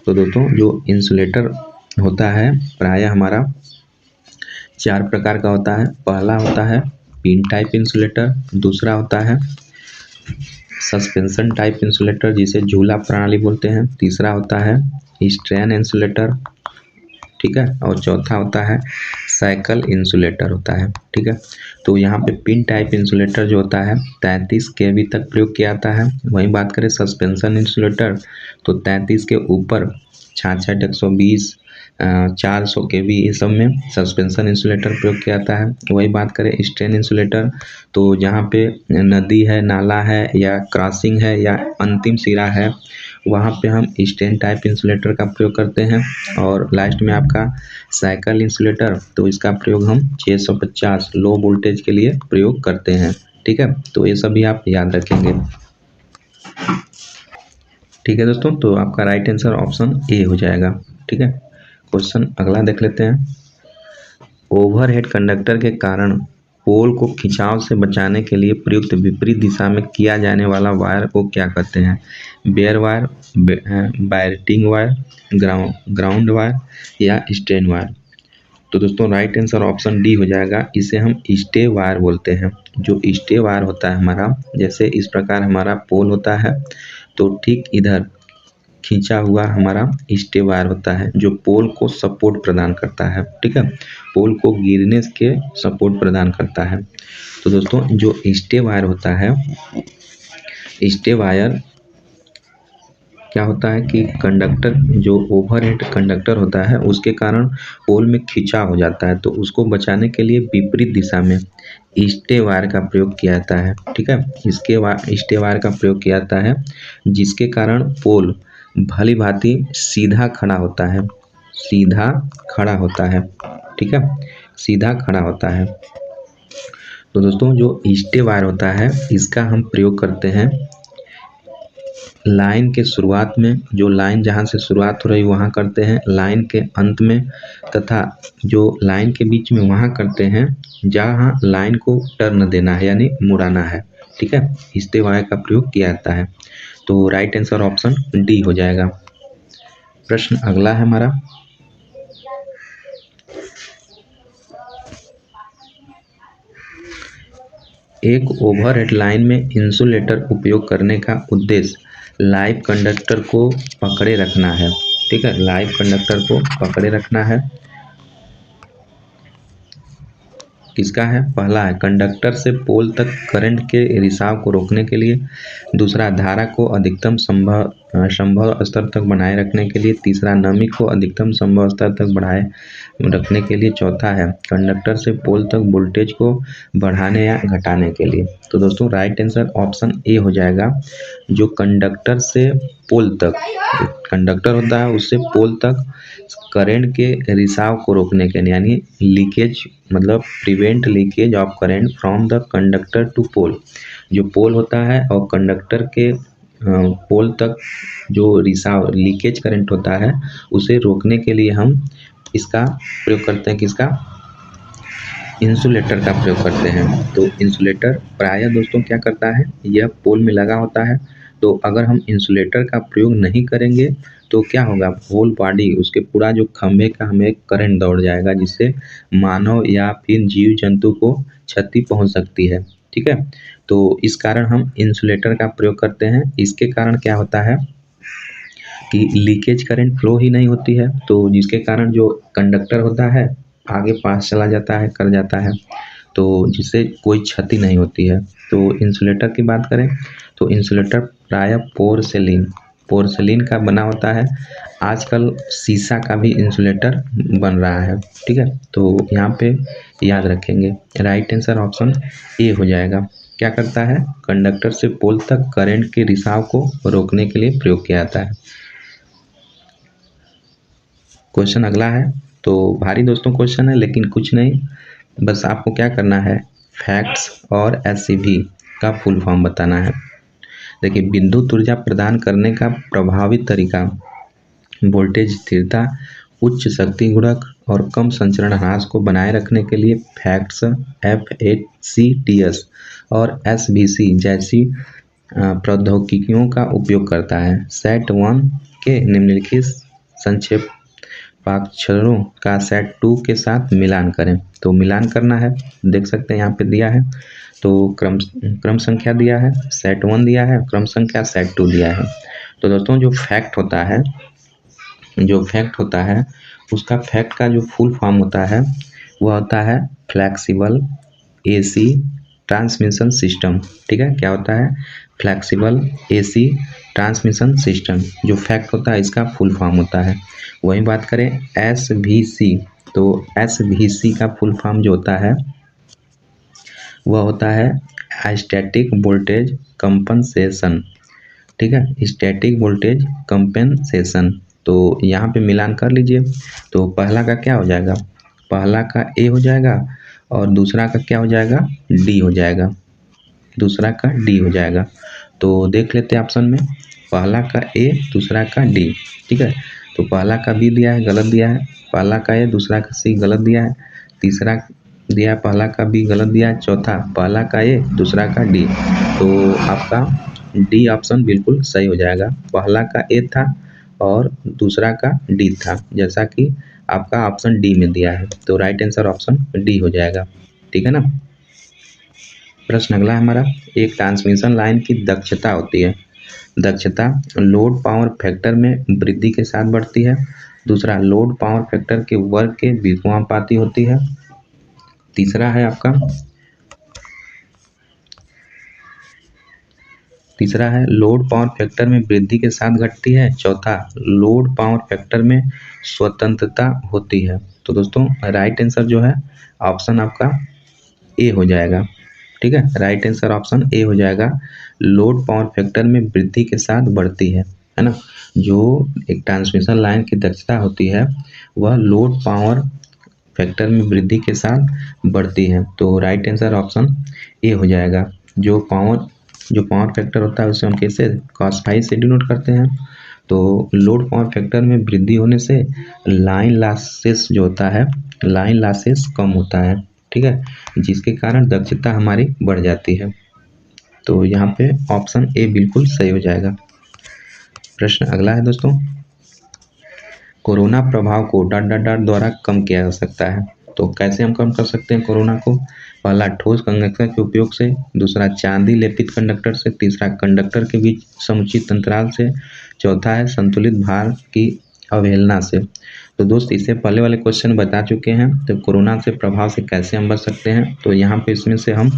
तो दोस्तों जो इंसुलेटर होता है प्रायः हमारा 4 प्रकार का होता है। पहला होता है पिन टाइप इंसुलेटर, दूसरा होता है सस्पेंशन टाइप इंसुलेटर जिसे झूला प्रणाली बोलते हैं, तीसरा होता है स्ट्रेन इंसुलेटर, ठीक है, और चौथा होता है साइकिल इंसुलेटर होता है। ठीक है, तो यहाँ पे पिन टाइप इंसुलेटर जो होता है 33 kV तक प्रयोग किया जाता है। वहीं बात करें सस्पेंशन इंसुलेटर तो 33 के ऊपर 66, 120, 400 kV इस सब में सस्पेंशन इंसुलेटर प्रयोग किया जाता है। वही बात करें स्ट्रेन इंसुलेटर तो जहाँ पे नदी है, नाला है या क्रॉसिंग है या अंतिम सिरा है वहाँ पे हम स्ट्रेन टाइप इंसुलेटर का प्रयोग करते हैं। और लास्ट में आपका साइकिल इंसुलेटर, तो इसका प्रयोग हम 650 लो वोल्टेज के लिए प्रयोग करते हैं। ठीक है, तो ये सभी आप याद रखेंगे। ठीक है दोस्तों, तो आपका राइट आंसर ऑप्शन ए हो जाएगा। ठीक है, क्वेश्चन अगला देख लेते हैं। ओवरहेड कंडक्टर के कारण पोल को खिंचाव से बचाने के लिए प्रयुक्त विपरीत दिशा में किया जाने वाला वायर को क्या कहते हैं? बेयर वायर, बायरटिंग वायर, ग्राउंड वायर या स्ट्रेन वायर। तो दोस्तों राइट आंसर ऑप्शन डी हो जाएगा। इसे हम स्टे वायर बोलते हैं। जो स्टे वायर होता है हमारा, जैसे इस प्रकार हमारा पोल होता है तो ठीक इधर खींचा हुआ हमारा स्टे वायर होता है जो पोल को सपोर्ट प्रदान करता है। ठीक है, पोल को गिरने के सपोर्ट प्रदान करता है। तो दोस्तों जो स्टे वायर होता है, स्टे वायर क्या होता है कि कंडक्टर जो ओवरहेड कंडक्टर होता है उसके कारण पोल में खिंचाव हो जाता है, तो उसको बचाने के लिए विपरीत दिशा में स्टे वायर का प्रयोग किया जाता है। ठीक है, स्टे वायर का प्रयोग किया जाता है जिसके कारण पोल भली भांति सीधा खड़ा होता है, सीधा खड़ा होता है। ठीक है, सीधा खड़ा होता है। तो दोस्तों जो स्टे वायर होता है इसका हम प्रयोग करते हैं लाइन के शुरुआत में, जो लाइन जहाँ से शुरुआत हो रही वहाँ करते हैं, लाइन के अंत में, तथा जो लाइन के बीच में वहाँ करते हैं जहाँ लाइन को टर्न देना है यानी मुड़ाना है। ठीक है, स्टे वायर का प्रयोग किया जाता है। तो राइट आंसर ऑप्शन डी हो जाएगा। प्रश्न अगला है हमारा, एक ओवरहेड लाइन में इंसुलेटर उपयोग करने का उद्देश्य लाइव कंडक्टर को पकड़े रखना है। ठीक है, लाइव कंडक्टर को पकड़े रखना है। किसका है? पहला है कंडक्टर से पोल तक करंट के रिसाव को रोकने के लिए, दूसरा धारा को अधिकतम संभव स्तर तक बनाए रखने के लिए, तीसरा नमी को अधिकतम संभव स्तर तक बढ़ाए रखने के लिए, चौथा है कंडक्टर से पोल तक वोल्टेज को बढ़ाने या घटाने के लिए। तो दोस्तों राइट आंसर ऑप्शन ए हो जाएगा, जो कंडक्टर से पोल तक, कंडक्टर होता है उससे पोल तक करंट के रिसाव को रोकने के लिए, यानी लीकेज, मतलब prevent leakage of current from the conductor to pole. जो पोल होता है और कंडक्टर के पोल तक जो रिसाव लीकेज करंट होता है उसे रोकने के लिए हम इसका प्रयोग करते हैं, किसका, इंसुलेटर का प्रयोग करते हैं। तो इंसुलेटर प्रायः दोस्तों क्या करता है, यह पोल में लगा होता है। तो अगर हम इंसुलेटर का प्रयोग नहीं करेंगे तो क्या होगा, होल बॉडी, उसके पूरा जो खंभे का हमें करंट दौड़ जाएगा, जिससे मानव या फिर जीव जंतु को क्षति पहुंच सकती है। ठीक है, तो इस कारण हम इंसुलेटर का प्रयोग करते हैं। इसके कारण क्या होता है कि लीकेज करंट फ्लो ही नहीं होती है, तो जिसके कारण जो कंडक्टर होता है आगे पास चला जाता है, कर जाता है, तो जिससे कोई क्षति नहीं होती है। तो इंसुलेटर की बात करें तो इंसुलेटर प्रायः पोर्सिलीन का बना होता है। आजकल शीशा का भी इंसुलेटर बन रहा है। ठीक है, तो यहाँ पे याद रखेंगे, राइट आंसर ऑप्शन ए हो जाएगा। क्या करता है, कंडक्टर से पोल तक करंट के रिसाव को रोकने के लिए प्रयोग किया जाता है। क्वेश्चन अगला है, तो भारी दोस्तों क्वेश्चन है, लेकिन कुछ नहीं, बस आपको क्या करना है, फैक्ट्स और एससीवी का फुल फॉर्म बताना है। देखिए, विद्युत ऊर्जा प्रदान करने का प्रभावी तरीका वोल्टेज स्थिरता, उच्च शक्ति गुणक और कम संचरण ह्रास को बनाए रखने के लिए फैक्ट्स, FACTS और SVC जैसी प्रौद्योगिकियों का उपयोग करता है। सेट 1 के निम्नलिखित संक्षेप पाक्षरों का सेट 2 के साथ मिलान करें। तो मिलान करना है, देख सकते हैं यहाँ पे दिया है, तो क्रम संख्या दिया है, सेट 1 दिया है, क्रम संख्या सेट 2 दिया है। तो दोस्तों जो फैक्ट होता है उसका फैक्ट का जो फुल फॉर्म होता है वह होता है फ्लेक्सिबल AC ट्रांसमिशन सिस्टम। ठीक है, क्या होता है, फ्लेक्सिबल AC ट्रांसमिशन सिस्टम, जो फैक्ट होता है इसका फुल फॉर्म होता है। वहीं बात करें SVC, तो SVC का फुल फॉर्म जो होता है वह होता है स्टैटिक वोल्टेज कंपनसेशन। ठीक है, स्टैटिक वोल्टेज कंपनसेशन। तो यहाँ पे मिलान कर लीजिए, तो पहला का क्या हो जाएगा, पहला का A हो जाएगा और दूसरा का क्या हो जाएगा, D हो जाएगा, दूसरा का D हो जाएगा। तो देख लेते हैं ऑप्शन में, पहला का A, दूसरा का D। ठीक है, तो पहला का B दिया है, गलत दिया है, पहला का A, दूसरा का C गलत दिया है, तीसरा दिया है पहला का B गलत दिया है, चौथा पहला का A, दूसरा का D। तो आपका D ऑप्शन बिल्कुल सही हो जाएगा। पहला का A था और दूसरा का D था, जैसा कि आपका ऑप्शन D में दिया है, तो राइट आंसर ऑप्शन D हो जाएगा। ठीक है ना। प्रश्न अगला है हमारा, एक ट्रांसमिशन लाइन की दक्षता होती है, दक्षता लोड पावर फैक्टर में वृद्धि के साथ बढ़ती है। दूसरा, लोड पावर फैक्टर के वर्ग के व्युत्क्रमानुपाती होती है। तीसरा है लोड पावर फैक्टर में वृद्धि के साथ घटती है। चौथा, लोड पावर फैक्टर में स्वतंत्रता होती है। तो दोस्तों राइट आंसर जो है ऑप्शन आपका ए हो जाएगा। ठीक है, राइट आंसर ऑप्शन ए हो जाएगा, लोड पावर फैक्टर में वृद्धि के साथ बढ़ती है ना। जो एक ट्रांसमिशन लाइन की दक्षता होती है वह लोड पावर फैक्टर में वृद्धि के साथ बढ़ती है। तो राइट आंसर ऑप्शन ए हो जाएगा। जो पावर फैक्टर होता है उसे हम कैसे cos फाई से डिनोट करते हैं। तो लोड पावर फैक्टर में वृद्धि होने से लाइन लॉसेस जो होता है, लाइन लॉसेस कम होता है। ठीक है, जिसके कारण दक्षता हमारी बढ़ जाती है। तो यहाँ पे ऑप्शन ए बिल्कुल सही हो जाएगा। प्रश्न अगला है दोस्तों, कोरोना प्रभाव को ... द्वारा कम किया जा सकता है। तो कैसे हम कम कर सकते हैं कोरोना को, पहला ठोस कंडक्टर के उपयोग से, दूसरा चांदी लेपित कंडक्टर से, तीसरा कंडक्टर के बीच समुचित अंतराल से, चौथा है संतुलित भार की अवहेलना से। तो दोस्त इससे पहले वाले क्वेश्चन बता चुके हैं, तो कोरोना से प्रभाव से कैसे हम बच सकते हैं। तो यहाँ पे इसमें से हम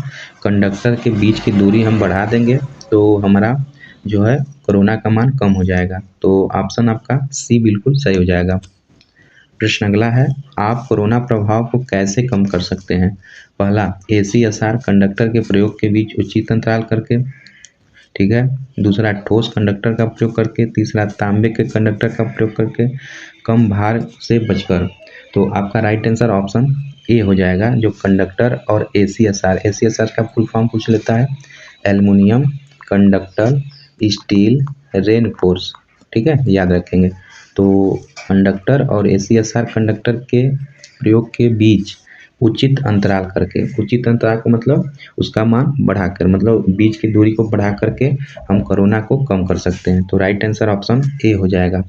कंडक्टर के बीच की दूरी हम बढ़ा देंगे, तो हमारा जो है कोरोना का मान कम हो जाएगा। तो ऑप्शन आपका सी बिल्कुल सही हो जाएगा। प्रश्न अगला है, आप कोरोना प्रभाव को कैसे कम कर सकते हैं? पहला, ACSR कंडक्टर के प्रयोग के बीच उचित अंतराल करके, ठीक है। दूसरा, ठोस कंडक्टर का प्रयोग करके। तीसरा, तांबे के कंडक्टर का प्रयोग करके, कम भार से बचकर। तो आपका राइट आंसर ऑप्शन ए हो जाएगा, जो कंडक्टर और ACSR का फुल फॉर्म पूछ लेता है, एल्युमिनियम कंडक्टर स्टील रेनफोर्स, ठीक है, याद रखेंगे। तो कंडक्टर और ACSR कंडक्टर के प्रयोग के बीच उचित अंतराल करके, उचित अंतराल का मतलब उसका मान बढ़ाकर, मतलब बीच की दूरी को बढ़ा करके हम कोरोना को कम कर सकते हैं। तो राइट आंसर ऑप्शन ए हो जाएगा।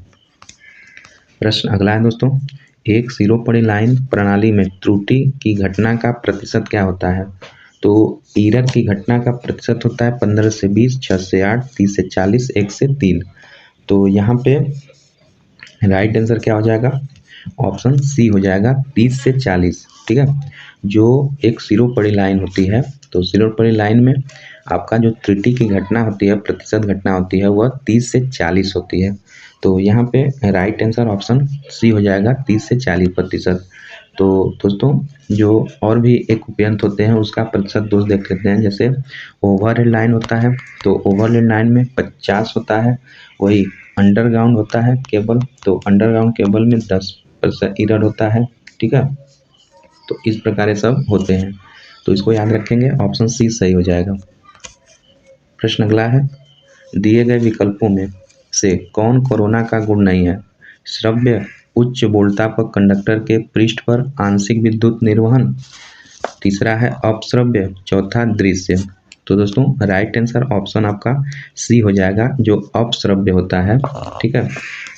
प्रश्न अगला है दोस्तों, एक सिरोपड़ी लाइन प्रणाली में त्रुटि की घटना का प्रतिशत क्या होता है? तो एरर की घटना का प्रतिशत होता है 15 से 20, 6 से 8, 30 से 40, 1 से 3। तो यहाँ पे राइट आंसर क्या हो जाएगा? ऑप्शन सी हो जाएगा, 30 से 40, ठीक है। जो एक सिरोपड़ी लाइन होती है, तो सिरोपड़ी लाइन में आपका जो त्रुटि की घटना होती है, प्रतिशत घटना होती है, वह 30 से 40 होती है। तो यहाँ पे राइट आंसर ऑप्शन सी हो जाएगा, 30 से 40%। तो दोस्तों, जो और भी एक उपयंत्र होते हैं उसका प्रतिशत दोष देख लेते हैं। जैसे ओवरहेड लाइन होता है, तो ओवरहेड लाइन में 50 होता है। वही अंडरग्राउंड होता है केबल, तो अंडरग्राउंड केबल में 10% एरर होता है, ठीक है। तो इस प्रकार ये सब होते हैं, तो इसको याद रखेंगे, ऑप्शन सी सही हो जाएगा। प्रश्न अगला है, दिए गए विकल्पों में से कौन कोरोना का गुण नहीं है? श्रव्य, उच्च वोल्टता पर कंडक्टर के पृष्ठ पर आंशिक विद्युत निर्वहन। तीसरा है अपश्रव्य। चौथा दृश्य। तो दोस्तों, राइट आंसर ऑप्शन आपका सी हो जाएगा, जो अपश्रव्य होता है, ठीक है।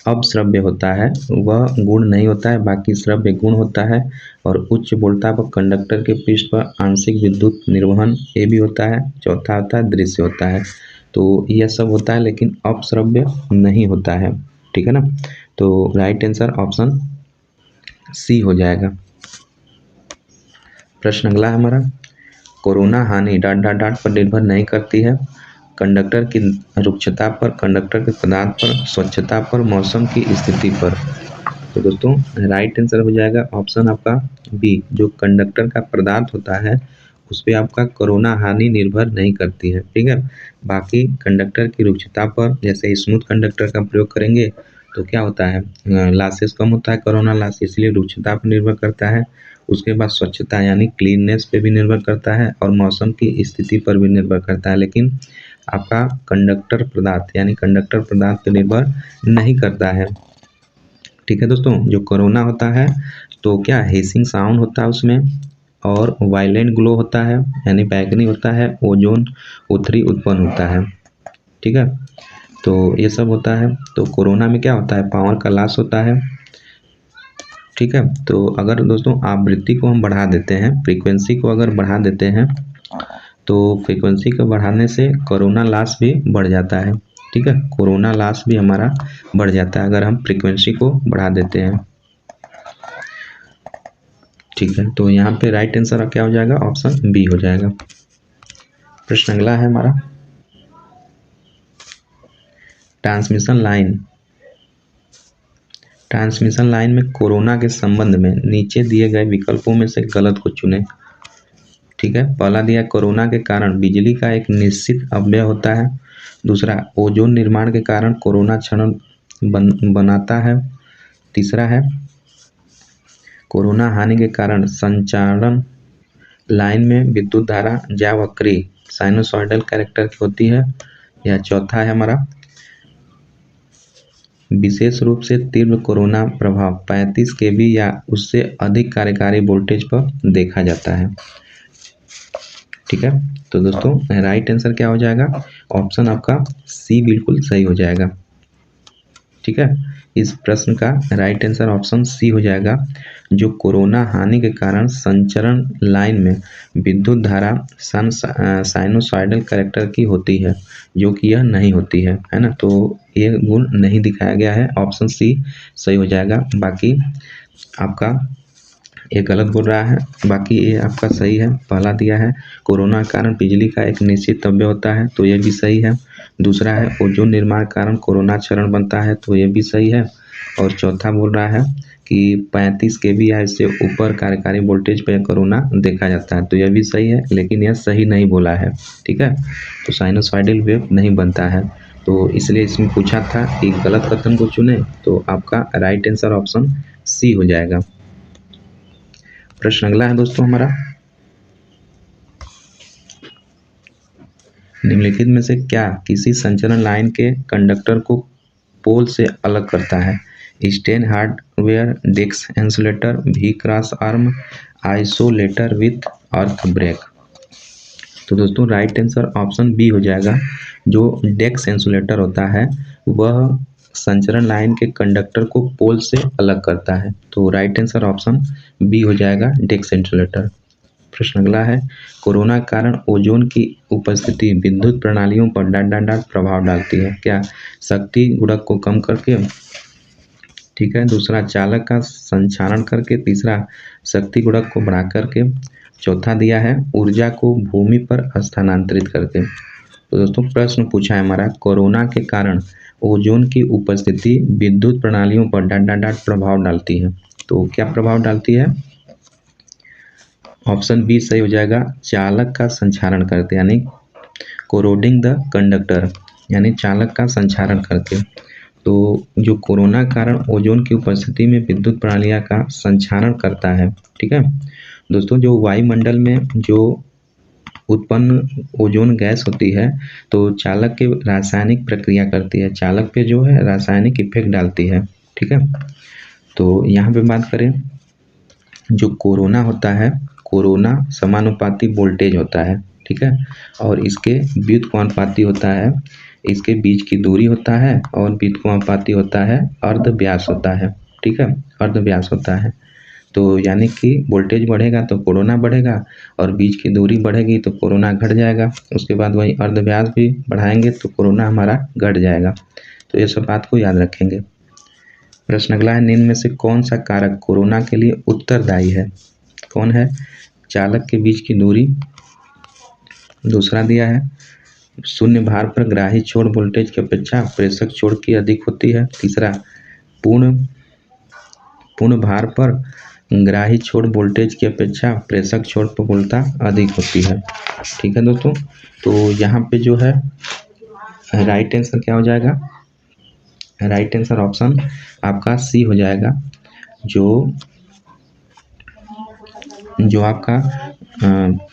अपश्रव्य होता है वह गुण नहीं होता है, बाकी श्रव्य गुण होता है। और उच्च वोल्टता पर कंडक्टर के पृष्ठ पर आंशिक विद्युत निर्वहन ये भी होता है। चौथा होता है दृश्य होता है। तो यह सब होता है, लेकिन अपश्रव्य नहीं होता है, ठीक है ना। तो राइट आंसर ऑप्शन सी हो जाएगा। प्रश्न अगला है हमारा, कोरोना हानि ... पर निर्भर नहीं करती है। कंडक्टर की रुक्षता पर, कंडक्टर के पदार्थ पर, स्वच्छता पर, मौसम की स्थिति पर। तो दोस्तों, राइट आंसर हो जाएगा ऑप्शन आपका बी, जो कंडक्टर का पदार्थ होता है उस पर आपका कोरोना हानि निर्भर नहीं करती है, ठीक है। बाकी कंडक्टर की रुक्षता पर, जैसे स्मूथ कंडक्टर का प्रयोग करेंगे तो क्या होता है, लॉसेस कम होता है, कोरोना लॉस, इसलिए रुक्षता पर निर्भर करता है। उसके बाद स्वच्छता यानी क्लीननेस पे भी निर्भर करता है, और मौसम की स्थिति पर भी निर्भर करता है, लेकिन आपका कंडक्टर पदार्थ यानी कंडक्टर पदार्थ पर निर्भर नहीं करता है, ठीक है दोस्तों। जो कोरोना होता है तो क्या हेसिंग साउंड होता है उसमें, और वायलेंट ग्लो होता है यानी बैगनी होता है, ओजोन उथरी उत्पन्न होता है, ठीक है। तो ये सब होता है। तो कोरोना में क्या होता है, पावर का लॉस होता है, ठीक है। तो अगर दोस्तों आवृत्ति को हम बढ़ा देते हैं, फ्रीक्वेंसी को अगर बढ़ा देते हैं, तो फ्रीक्वेंसी को बढ़ाने से कोरोना लॉस भी बढ़ जाता है, ठीक है। कोरोना लॉस भी हमारा बढ़ जाता है अगर हम फ्रीक्वेंसी को बढ़ा देते हैं, ठीक है। तो यहाँ पे राइट आंसर क्या हो जाएगा, ऑप्शन बी हो जाएगा। प्रश्न अगला है हमारा, ट्रांसमिशन लाइन। ट्रांसमिशन लाइन में कोरोना के संबंध में नीचे दिए गए विकल्पों में से गलत को चुनें, ठीक है। पहला दिया, कोरोना के कारण बिजली का एक निश्चित अपव्यय होता है। दूसरा, ओजोन निर्माण के कारण कोरोना क्षरण बनाता है। तीसरा है, कोरोना हानि के कारण संचारण लाइन में विद्युत धारा ज्यावक्री साइनोसॉइडल कैरेक्टर की होती है। या चौथा है हमारा, विशेष रूप से तीव्र कोरोना प्रभाव 35 kV या उससे अधिक कार्यकारी वोल्टेज पर देखा जाता है, ठीक है। तो दोस्तों, राइट आंसर क्या हो जाएगा, ऑप्शन आपका सी बिल्कुल सही हो जाएगा, ठीक है। इस प्रश्न का राइट आंसर ऑप्शन सी हो जाएगा, जो कोरोना हानि के कारण संचरण लाइन में विद्युत धारा साइनोसॉइडल कैरेक्टर की होती है, जो कि यह नहीं होती है ना। तो ये गुण नहीं दिखाया गया है, ऑप्शन सी सही हो जाएगा। बाकी आपका ये गलत बोल रहा है, बाकी ये आपका सही है। पहला दिया है, कोरोना के कारण बिजली का एक निश्चित अपव्यय होता है, तो ये भी सही है। दूसरा है ओजोन निर्माण कारण कोरोना क्षरण बनता है, तो ये भी सही है। और चौथा बोल रहा है कि 35 kV या इससे ऊपर कार्यकारी वोल्टेज पे कोरोना देखा जाता है, तो यह भी सही है, लेकिन यह सही नहीं बोला है। ठीक है, तो साइनोसॉइडल वेव नहीं बनता है, तो इसलिए इसमें पूछा था कि गलत कथन को चुने, तो आपका राइट आंसर ऑप्शन सी हो जाएगा। प्रश्न अगला है दोस्तों हमारा, निम्नलिखित में से क्या किसी संचरण लाइन के कंडक्टर को पोल से अलग करता है? Stain hardware, disc insulator, V cross arm, isolator with earth break. तो दोस्तों राइट आंसर ऑप्शन बी हो जाएगा। जो डेक्स इंसुलेटर होता है वह संचरण लाइन के कंडक्टर को पोल से अलग करता है, तो राइट आंसर ऑप्शन बी हो जाएगा, डेक्स इंसुलेटर। प्रश्न अगला है, कोरोना के कारण ओजोन की उपस्थिति विद्युत प्रणालियों पर डॉट प्रभाव डालती है? क्या शक्ति गुणक को कम करके, ठीक है, दूसरा चालक का संचारण करके, तीसरा शक्ति गुणक को बढ़ा करके, चौथा दिया है ऊर्जा को भूमि पर स्थानांतरित करके। तो दोस्तों प्रश्न पूछा है हमारा, कोरोना के कारण ओजोन की उपस्थिति विद्युत प्रणालियों पर डॉट प्रभाव डालती है, तो क्या प्रभाव डालती है? ऑप्शन बी सही हो जाएगा, चालक का संचारण करते, यानी कोरोडिंग द कंडक्टर, यानी चालक का संचारण करके। तो जो कोरोना कारण ओजोन की उपस्थिति में विद्युत प्रणालियां का संचारण करता है। ठीक है दोस्तों, जो वायुमंडल में जो उत्पन्न ओजोन गैस होती है, तो चालक के रासायनिक प्रक्रिया करती है, चालक पे जो है रासायनिक इफेक्ट डालती है। ठीक है, तो यहाँ पे बात करें, जो कोरोना होता है, कोरोना समानुपाती वोल्टेज होता है। ठीक है, और इसके व्युत्क्रमानुपाती होता है, इसके बीच की दूरी होता है, और व्युत्क्रमानुपाती होता है अर्ध व्यास होता है। ठीक है, अर्ध व्यास होता है, तो यानी कि वोल्टेज बढ़ेगा तो कोरोना बढ़ेगा, और बीच की दूरी बढ़ेगी तो कोरोना घट जाएगा। उसके बाद वही अर्ध व्यास भी बढ़ाएंगे तो कोरोना हमारा घट जाएगा। तो ये सब बात को याद रखेंगे। प्रश्न अगला है, निम्न में से कौन सा कारक कोरोना के लिए उत्तरदायी है? कौन है? चालक के बीच की दूरी, दूसरा दिया है शून्य भार पर ग्राही छोर वोल्टेज की अपेक्षा प्रेषक छोर की अधिक होती है, तीसरा पूर्ण भार पर ग्राही छोर वोल्टेज की अपेक्षा प्रेषक छोर प्रबलता अधिक होती है। ठीक है दोस्तों, तो यहाँ पे जो है राइट आंसर क्या हो जाएगा? राइट आंसर ऑप्शन आपका सी हो जाएगा। जो आपका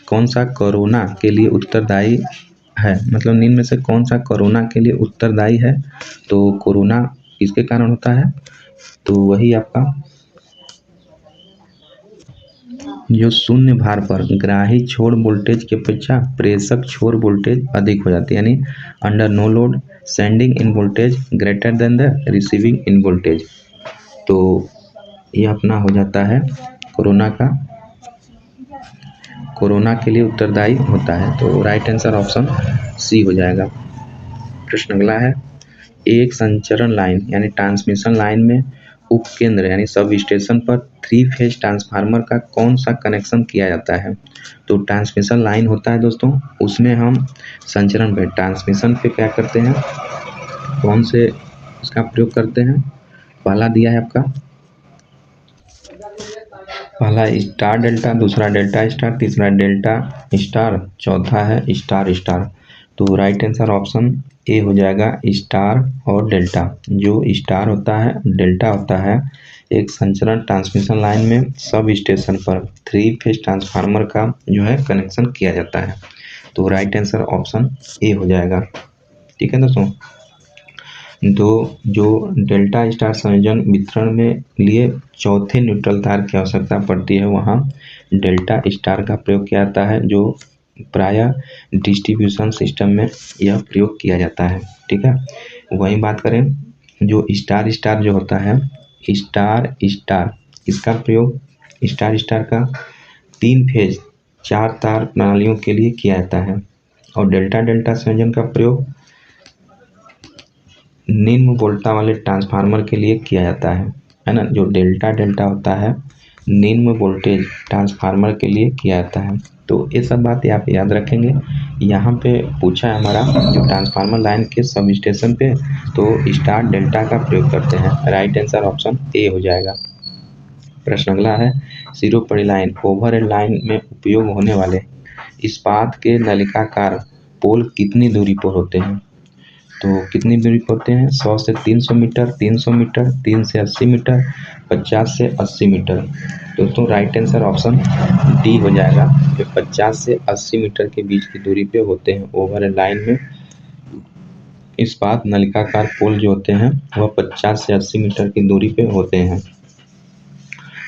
कौन सा कोरोना के लिए उत्तरदायी है, मतलब निम्न में से कौन सा कोरोना के लिए उत्तरदायी है? तो कोरोना किसके कारण होता है? तो वही आपका जो शून्य भार पर ग्राही छोर वोल्टेज की अपेक्षा प्रेषक छोर वोल्टेज अधिक हो जाती है, यानी under no load sending end voltage greater than the receiving end voltage. तो ये अपना हो जाता है कोरोना के लिए उत्तरदायी होता है, तो राइट आंसर ऑप्शन सी हो जाएगा। प्रश्न अगला है, एक संचरण लाइन यानी ट्रांसमिशन लाइन में उपकेंद्र यानी सब स्टेशन पर 3 फेज ट्रांसफार्मर का कौन सा कनेक्शन किया जाता है? तो ट्रांसमिशन लाइन होता है दोस्तों, उसमें हम संचरण पे ट्रांसमिशन पे क्या करते हैं, कौन से इसका प्रयोग करते हैं? पहला दिया है आपका, पहला स्टार डेल्टा, दूसरा डेल्टा स्टार, तीसरा डेल्टा स्टार, चौथा है स्टार स्टार। तो राइट आंसर ऑप्शन ए हो जाएगा, स्टार और डेल्टा। जो स्टार होता है, डेल्टा होता है, एक संचरण ट्रांसमिशन लाइन में सब स्टेशन पर 3 फेज ट्रांसफार्मर का जो है कनेक्शन किया जाता है, तो राइट आंसर ऑप्शन ए हो जाएगा। ठीक है दोस्तों, तो जो डेल्टा स्टार संयोजन वितरण में लिए चौथे न्यूट्रल तार की आवश्यकता पड़ती है, वहाँ डेल्टा स्टार का प्रयोग किया जाता है, जो प्रायः डिस्ट्रीब्यूशन सिस्टम में यह प्रयोग किया जाता है। ठीक है, वहीं बात करें जो स्टार स्टार जो होता है, स्टार स्टार, इसका प्रयोग स्टार स्टार का 3 फेज 4 तार प्रणालियों के लिए किया जाता है, और डेल्टा डेल्टा संयोजन का प्रयोग निम्न वोल्टा वाले ट्रांसफार्मर के लिए किया जाता है ना। जो डेल्टा डेल्टा होता है निम्न वोल्टेज ट्रांसफार्मर के लिए किया जाता है, तो ये सब बात आप याद रखेंगे। यहाँ पे पूछा है हमारा जो ट्रांसफार्मर लाइन के सब स्टेशन पे तो स्टार डेल्टा का प्रयोग करते हैं। राइट आंसर ऑप्शन ए हो जाएगा। प्रश्न अगला है, सिरोपड़ी लाइन ओवरहेड लाइन में उपयोग होने वाले इस्पात के नलिकाकार पोल कितनी दूरी पर होते हैं? तो कितनी दूरी पर होते हैं? 100 से 300 मीटर, 300 मीटर, 3 से 80 मीटर, 50 से 80 मीटर। दोस्तों राइट आंसर ऑप्शन डी हो जाएगा। जो 50 से 80 मीटर के बीच की दूरी पे होते हैं ओवरहेड लाइन में इस्पात नलिकाकार पोल जो होते हैं वह 50 से 80 मीटर की दूरी पे होते हैं।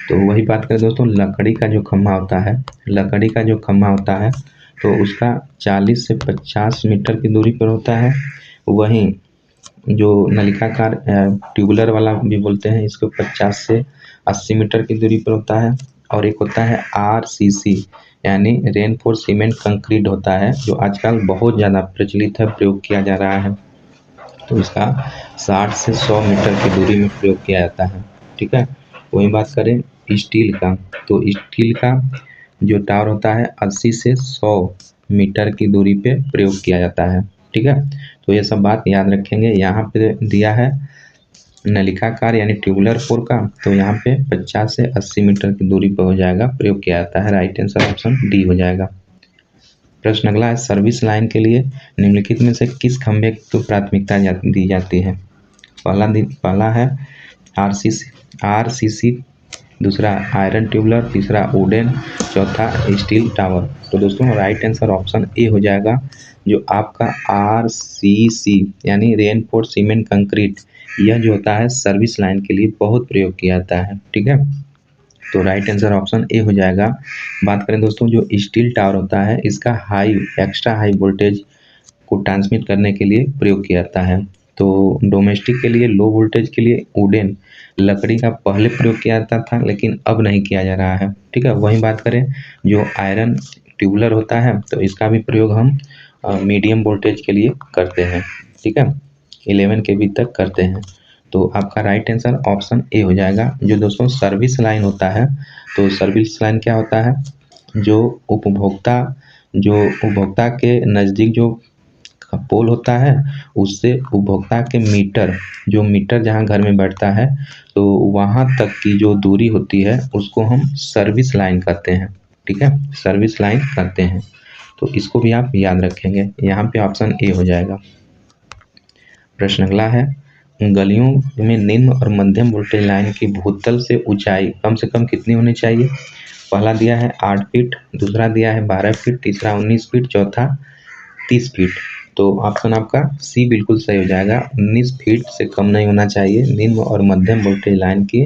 तो वही बात करें दोस्तों, लकड़ी का जो खम्भा होता है, लकड़ी का जो खम्भा होता है तो उसका 40 से 50 मीटर की दूरी पर होता है। वहीं जो नलिकाकार ट्यूबुलर वाला भी बोलते हैं इसको 50 से 80 मीटर की दूरी पर होता है। और एक होता है RCC यानी रेनफोर्स सीमेंट कंक्रीट होता है, जो आजकल बहुत ज़्यादा प्रचलित है, प्रयोग किया जा रहा है। तो इसका 60 से 100 मीटर की दूरी में प्रयोग किया जाता है। ठीक है, वही बात करें स्टील का, तो स्टील का जो टावर होता है 80 से 100 मीटर की दूरी पे प्रयोग किया जाता है। ठीक है, तो ये सब बात याद रखेंगे। यहाँ पे दिया है नलिकाकार यानी ट्यूबुलर पोल का, तो यहाँ पे 50 से 80 मीटर की दूरी पर हो जाएगा, प्रयोग किया जाता है। राइट आंसर ऑप्शन डी हो जाएगा। प्रश्न अगला है, सर्विस लाइन के लिए निम्नलिखित में से किस खंभे को प्राथमिकता दी जाती है? पहला है RCC, दूसरा आयरन ट्यूबुलर, तीसरा वुडन, चौथा स्टील टावर। तो दोस्तों राइट आंसर ऑप्शन ए हो जाएगा। जो आपका RCC यानी रेनफोर्स सीमेंट कंक्रीट, यह जो होता है सर्विस लाइन के लिए बहुत प्रयोग किया जाता है। ठीक है, तो राइट आंसर ऑप्शन ए हो जाएगा। बात करें दोस्तों, जो स्टील टावर होता है इसका एक्स्ट्रा हाई वोल्टेज को ट्रांसमिट करने के लिए प्रयोग किया जाता है। तो डोमेस्टिक के लिए लो वोल्टेज के लिए वुडन लकड़ी का पहले प्रयोग किया जाता था, लेकिन अब नहीं किया जा रहा है। ठीक है, वहीं बात करें जो आयरन ट्यूबुलर होता है तो इसका भी प्रयोग हम मीडियम वोल्टेज के लिए करते हैं। ठीक है, 11 kV तक करते हैं। तो आपका राइट आंसर ऑप्शन ए हो जाएगा। जो दोस्तों सर्विस लाइन होता है, तो सर्विस लाइन क्या होता है? जो उपभोक्ता के नज़दीक जो पोल होता है उससे उपभोक्ता के मीटर जहाँ घर में बैठता है तो वहाँ तक की जो दूरी होती है उसको हम सर्विस लाइन कहते हैं। ठीक है, सर्विस लाइन कहते हैं। तो इसको भी आप याद रखेंगे। यहाँ पे ऑप्शन ए हो जाएगा। प्रश्न अगला है, गलियों में निम्न और मध्यम वोल्टेज लाइन की भूतल से ऊंचाई कम से कम कितनी होनी चाहिए? पहला दिया है 8 फीट, दूसरा दिया है 12 फीट, तीसरा 19 फीट, चौथा 30 फीट। तो ऑप्शन आपका सी बिल्कुल सही हो जाएगा। 19 फीट से कम नहीं होना चाहिए। निम्न और मध्यम वोल्टेज लाइन की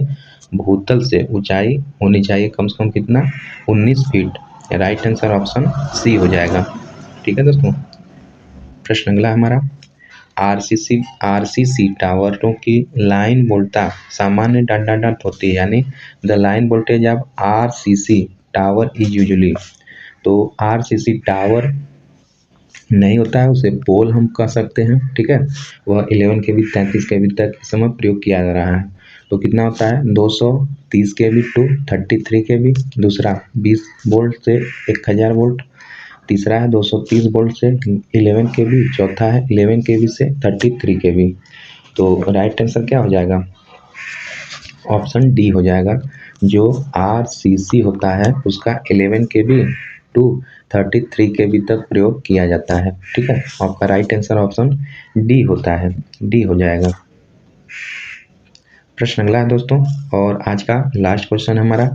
भूतल से ऊंचाई होनी चाहिए कम से कम कितना? 19 feet. Right answer option C हो जाएगा। ठीक है दोस्तों, प्रश्न अगला हमारा, RCC टावरों की लाइन वोल्टता सामान्य डॉट होती है, यानी the line voltage of RCC tower is usually. तो RCC टावर नहीं होता है, उसे पोल हम कह सकते हैं। ठीक है, वह 11 kV 33 kV तक इस समय प्रयोग किया जा रहा है। तो कितना होता है? 230 kV टू 33 kV, दूसरा 20 वोल्ट से 1000 वोल्ट, तीसरा है 230 वोल्ट से 11 kV, चौथा है 11 kV से 33 kV। तो राइट आंसर क्या हो जाएगा? ऑप्शन डी हो जाएगा। जो RCC होता है उसका 11 kV टू 33 kV तक प्रयोग किया जाता है। ठीक है, आपका राइट आंसर ऑप्शन डी होता है, डी हो जाएगा। प्रश्न अगला है दोस्तों, और आज का लास्ट क्वेश्चन हमारा,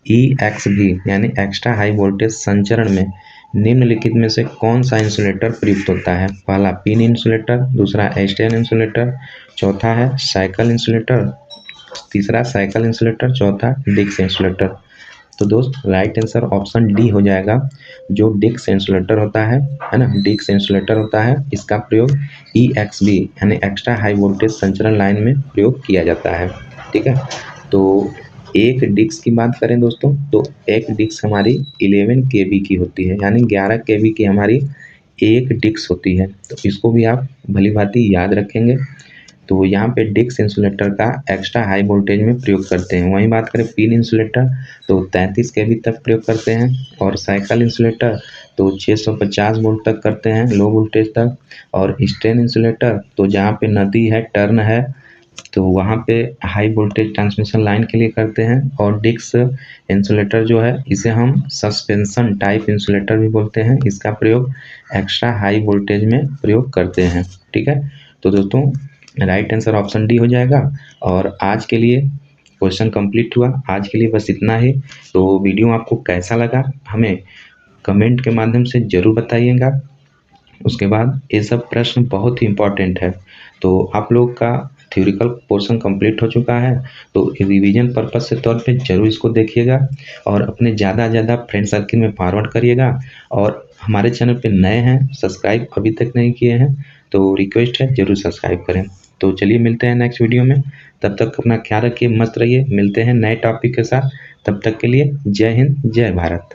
EXV यानी एक्स्ट्रा हाई वोल्टेज संचरण में निम्नलिखित में से कौन सा इंसुलेटर प्रयुक्त होता है? पहला पिन इंसुलेटर, दूसरा एस्टेन इंसुलेटर, चौथा है साइकिल इंसुलेटर, तीसरा साइकिल इंसुलेटर, चौथा डिक्स इंसुलेटर। तो दोस्त राइट आंसर ऑप्शन डी हो जाएगा। जो डिक्स इंसुलेटर होता है ना, डिक्स इंसुलेटर होता है, इसका प्रयोग EXV यानी एक्स्ट्रा हाई वोल्टेज संचरण लाइन में प्रयोग किया जाता है। ठीक है, तो एक डिक्स की बात करें दोस्तों, तो एक डिक्स हमारी 11 kV की होती है, यानी 11 kV की हमारी एक डिक्स होती है। तो इसको भी आप भली भांति याद रखेंगे। तो यहाँ पे डिक्स इंसुलेटर का एक्स्ट्रा हाई वोल्टेज में प्रयोग करते हैं। वहीं बात करें पिन इंसुलेटर तो 33 kV तक प्रयोग करते हैं, और साइकिल इंसुलेटर तो 650 वोल्ट तक करते हैं लो वोल्टेज तक। और स्ट्रेन इंसुलेटर तो जहाँ पे नदी है, टर्न है, तो वहाँ पे हाई वोल्टेज ट्रांसमिशन लाइन के लिए करते हैं। और डिक्स इंसुलेटर जो है इसे हम सस्पेंशन टाइप इंसुलेटर भी बोलते हैं, इसका प्रयोग एक्स्ट्रा हाई वोल्टेज में प्रयोग करते हैं। ठीक है, तो दोस्तों राइट आंसर ऑप्शन डी हो जाएगा। और आज के लिए क्वेश्चन कंप्लीट हुआ, आज के लिए बस इतना ही। तो वीडियो आपको कैसा लगा हमें कमेंट के माध्यम से ज़रूर बताइएगा। उसके बाद ये सब प्रश्न बहुत ही इम्पोर्टेंट है, तो आप लोग का थ्योरिकल पोर्शन कंप्लीट हो चुका है, तो रिवीजन पर्पस से तौर पे ज़रूर इसको देखिएगा और अपने ज़्यादा फ्रेंड सर्किल में फॉरवर्ड करिएगा। और हमारे चैनल पे नए हैं, सब्सक्राइब अभी तक नहीं किए हैं तो रिक्वेस्ट है ज़रूर सब्सक्राइब करें। तो चलिए मिलते हैं नेक्स्ट वीडियो में, तब तक अपना ख्याल रखिए, मस्त रहिए। मिलते हैं नए टॉपिक के साथ, तब तक के लिए जय हिंद, जय भारत।